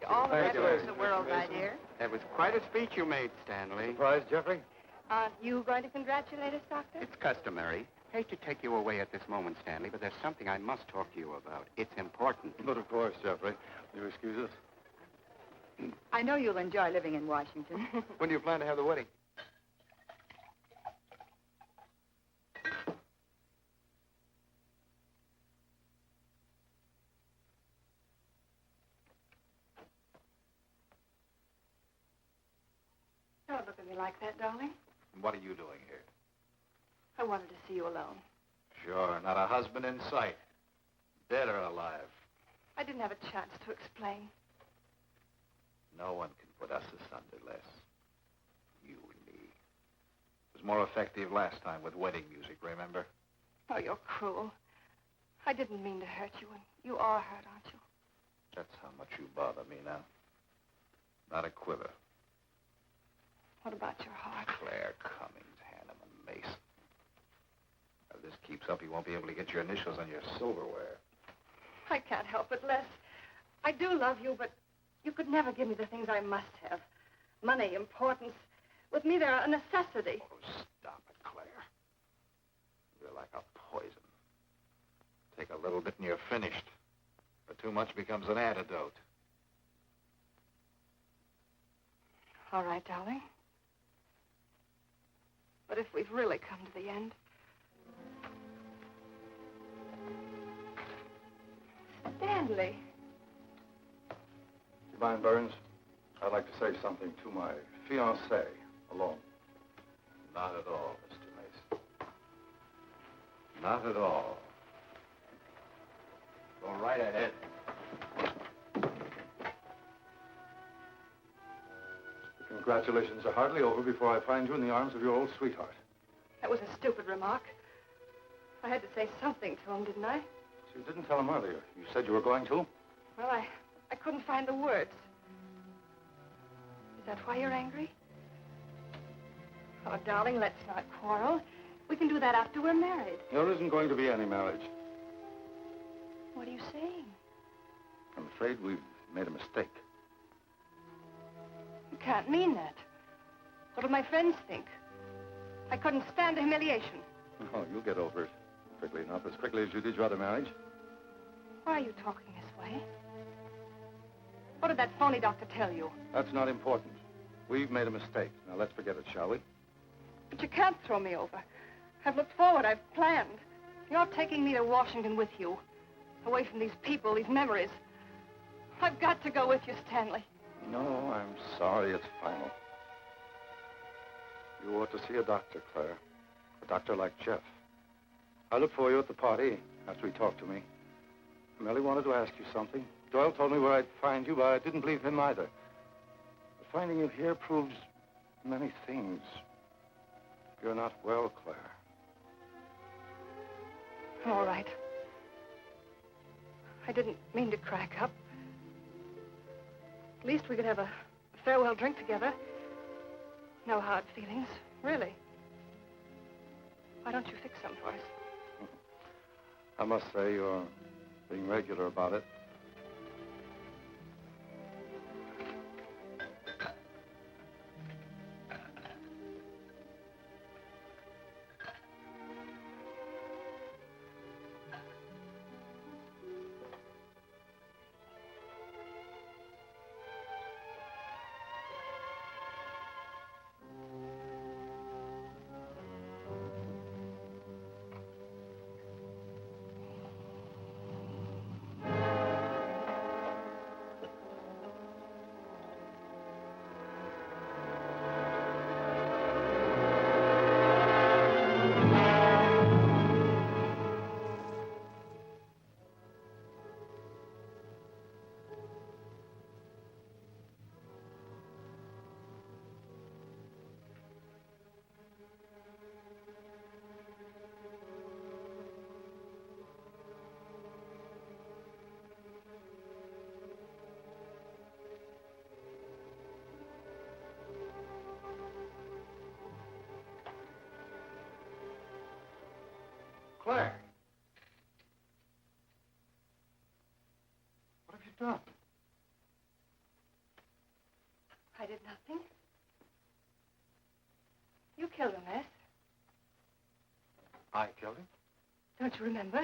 All the Thank rest you. of the world, my dear. That was quite a speech you made, Stanley. Surprised, Jeffrey? Aren't you going to congratulate us, Doctor? It's customary. Hate to take you away at this moment, Stanley, but there's something I must talk to you about. It's important. But of course, Jeffrey. Will you excuse us? I know you'll enjoy living in Washington. When do you plan to have the wedding? Don't look at me like that, darling. And what are you doing here? I wanted to see you alone. Sure, not a husband in sight. Dead or alive. I didn't have a chance to explain. No one can put us asunder, Les. You and me. It was more effective last time with wedding music, remember? Oh, you're cruel. I didn't mean to hurt you, and you are hurt, aren't you? That's how much you bother me now. Not a quiver. What about your heart? Claire Cummings, Hanneman Mason. If this keeps up, you won't be able to get your initials on your silverware. I can't help it, Les. I do love you, but you could never give me the things I must have. Money, importance. With me, they're a necessity. Oh, stop it, Claire. You're like a poison. Take a little bit and you're finished. But too much becomes an antidote. All right, darling. But if we've really come to the end... Stanley. You mind, Burns? I'd like to say something to my fiancée alone. Not at all, Mr. Mason. Not at all. Go right ahead. The congratulations are hardly over before I find you in the arms of your old sweetheart. That was a stupid remark. I had to say something to him, didn't I? You didn't tell him earlier. You said you were going to? Well, I couldn't find the words. Is that why you're angry? Oh, darling, let's not quarrel. We can do that after we're married. There isn't going to be any marriage. What are you saying? I'm afraid we've made a mistake. You can't mean that. What'll my friends think? I couldn't stand the humiliation. Oh, you'll get over it quickly enough, as quickly as you did your other marriage. Why are you talking this way? What did that phony doctor tell you? That's not important. We've made a mistake. Now, let's forget it, shall we? But you can't throw me over. I've looked forward. I've planned. You're taking me to Washington with you. Away from these people, these memories. I've got to go with you, Stanley. No, I'm sorry. It's final. You ought to see a doctor, Claire. A doctor like Jeff. I looked for you at the party after he talked to me. Melly wanted to ask you something. Doyle told me where I'd find you, but I didn't believe him either. But finding you here proves many things. You're not well, Claire. All right. I didn't mean to crack up. At least we could have a farewell drink together. No hard feelings, really. Why don't you fix some for us? I must say you're being regular about it. Claire. What have you done? I did nothing. You killed him, Les. I killed him? Don't you remember?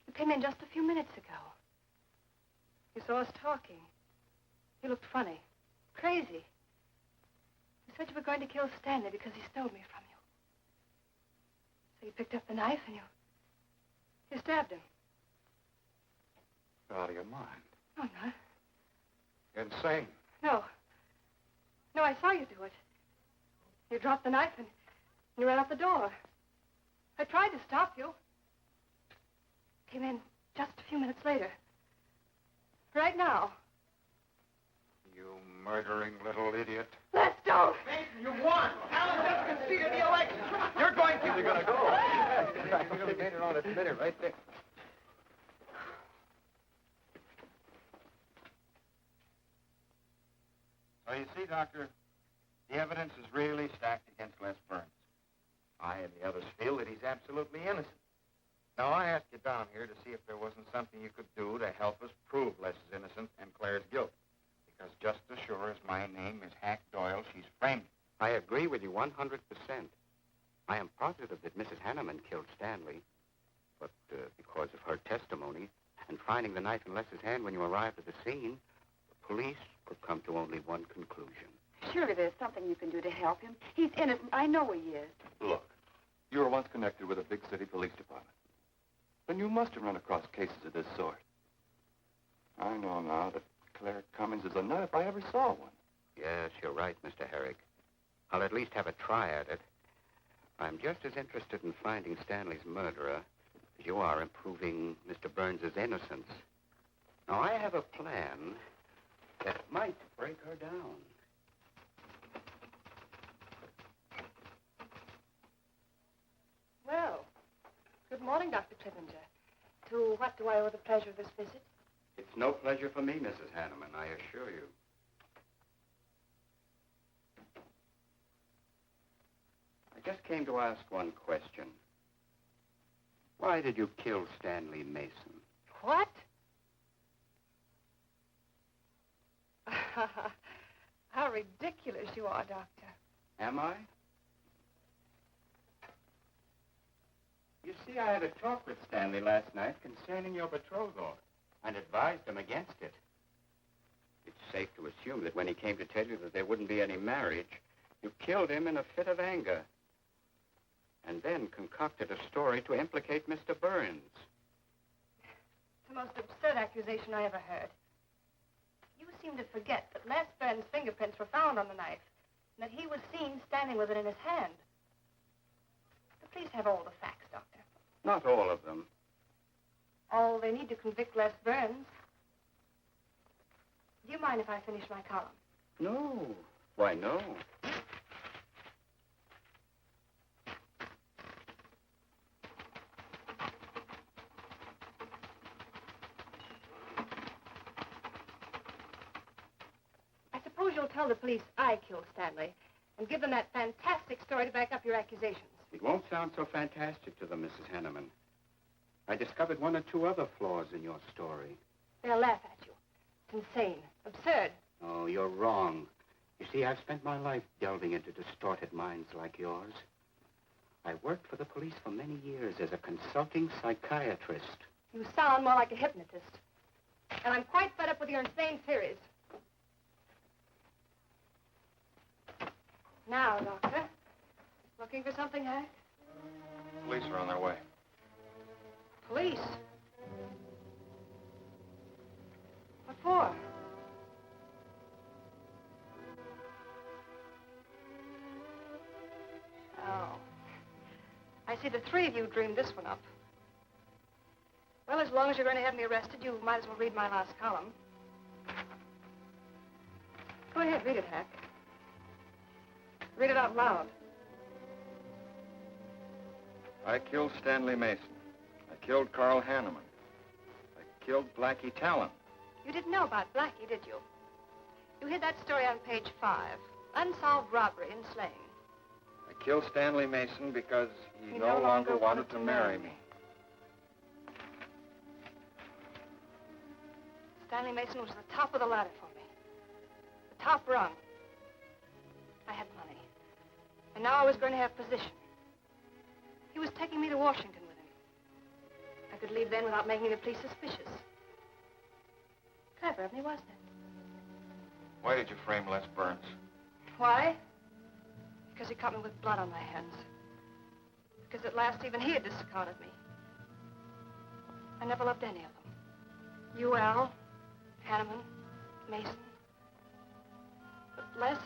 You came in just a few minutes ago. You saw us talking. You looked funny. Crazy. You said you were going to kill Stanley because he stole me from you. So you picked up the knife and you stabbed him. You're out of your mind. No, I'm not. You're insane. No. No, I saw you do it. You dropped the knife and you ran out the door. I tried to stop you. Came in just a few minutes later. Right now. You murdering little idiot. Let's go. Mason, you won. Alan just conceded the election. You're going to. You're going to go. You're going to get it on a minute right there. So you see, Doctor, the evidence is really stacked against Les Burns. I and the others feel that he's absolutely innocent. Now, I asked you down here to see if there wasn't something you could do to help us prove Les is innocent and Claire's guilt. Because just as sure as my name is Hack Doyle, she's framed. I agree with you 100%. I am positive that Mrs. Hanneman killed Stanley. But because of her testimony and finding the knife in Les's hand when you arrived at the scene, the police could come to only one conclusion. Surely there's something you can do to help him. He's innocent. I know he is. Look, you were once connected with a big city police department. Then you must have run across cases of this sort. I know now that Claire Cummings is a nut if I ever saw one. Yes, you're right, Mr. Herrick. I'll at least have a try at it. I'm just as interested in finding Stanley's murderer as you are in proving Mr. Burns' innocence. Now, I have a plan that might break her down. Well, good morning, Dr. Clippinger. To what do I owe the pleasure of this visit? It's no pleasure for me, Mrs. Hanneman, I assure you. I just came to ask one question. Why did you kill Stanley Mason? What? How ridiculous you are, Doctor. Am I? You see, I had a talk with Stanley last night concerning your betrothal and advised him against it. It's safe to assume that when he came to tell you that there wouldn't be any marriage, you killed him in a fit of anger and then concocted a story to implicate Mr. Burns. It's the most absurd accusation I ever heard. You seem to forget that Les Burns' fingerprints were found on the knife and that he was seen standing with it in his hand. The police have all the facts, Doctor. Not all of them. All they need to convict Les Burns. Do you mind if I finish my column? No. Why, no. I suppose you'll tell the police I killed Stanley and give them that fantastic story to back up your accusations. It won't sound so fantastic to them, Mrs. Hanneman. I discovered one or two other flaws in your story. They'll laugh at you. It's insane. Absurd. Oh, you're wrong. You see, I've spent my life delving into distorted minds like yours. I worked for the police for many years as a consulting psychiatrist. You sound more like a hypnotist. And I'm quite fed up with your insane theories. Now, Doctor. Looking for something, Hack? Police are on their way. Police? What for? Oh. I see the three of you dreamed this one up. Well, as long as you're going to have me arrested, you might as well read my last column. Go ahead, read it, Hack. Read it out loud. I killed Stanley Mason. I killed Carl Hanneman. I killed Blackie Talon. You didn't know about Blackie, did you? You heard that story on page 5. Unsolved robbery and slaying. I killed Stanley Mason because he He no longer wanted to marry me. Stanley Mason was the top of the ladder for me. The top rung. I had money. And now I was going to have position. He was taking me to Washington with him. I could leave then without making the police suspicious. Clever of me, wasn't it? Why did you frame Les Burns? Why? Because he caught me with blood on my hands. Because at last even he had discarded me. I never loved any of them. You, Al, Hanneman, Mason. But Les,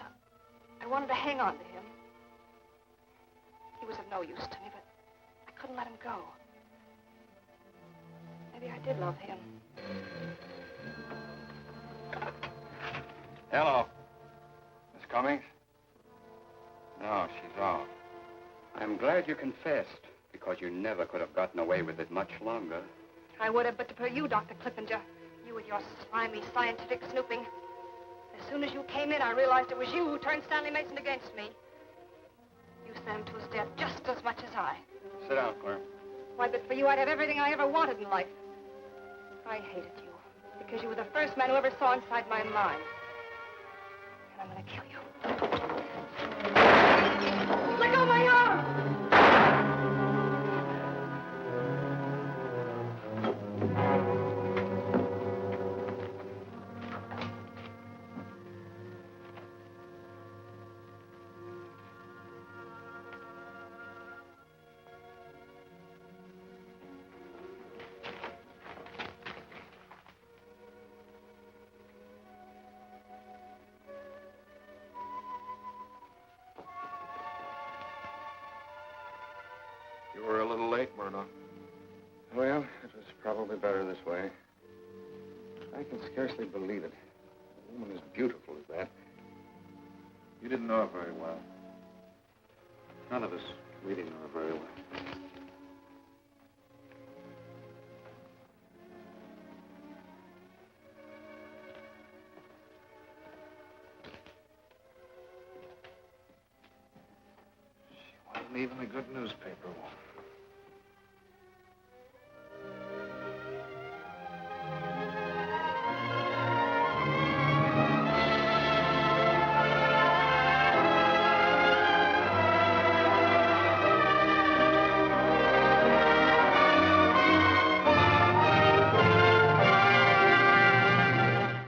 I wanted to hang on to him. He was of no use to me, but I couldn't let him go. Maybe I did love him. Hello. Miss Cummings? No, she's off. I'm glad you confessed, because you never could have gotten away with it much longer. I would have, but for you, Dr. Clippinger. You with your slimy scientific snooping. As soon as you came in, I realized it was you who turned Stanley Mason against me. You sent him to his death just as much as I. Sit down, Claire. Why, but for you, I'd have everything I ever wanted in life. I hated you because you were the first man who ever saw inside my mind. And I'm going to kill you. Let go of my arm! You were a little late, Murdoch. Well, it was probably better this way. I can scarcely believe it. A woman as beautiful as that. You didn't know her very well. None of us really know her very well. She wasn't even a good newspaper woman.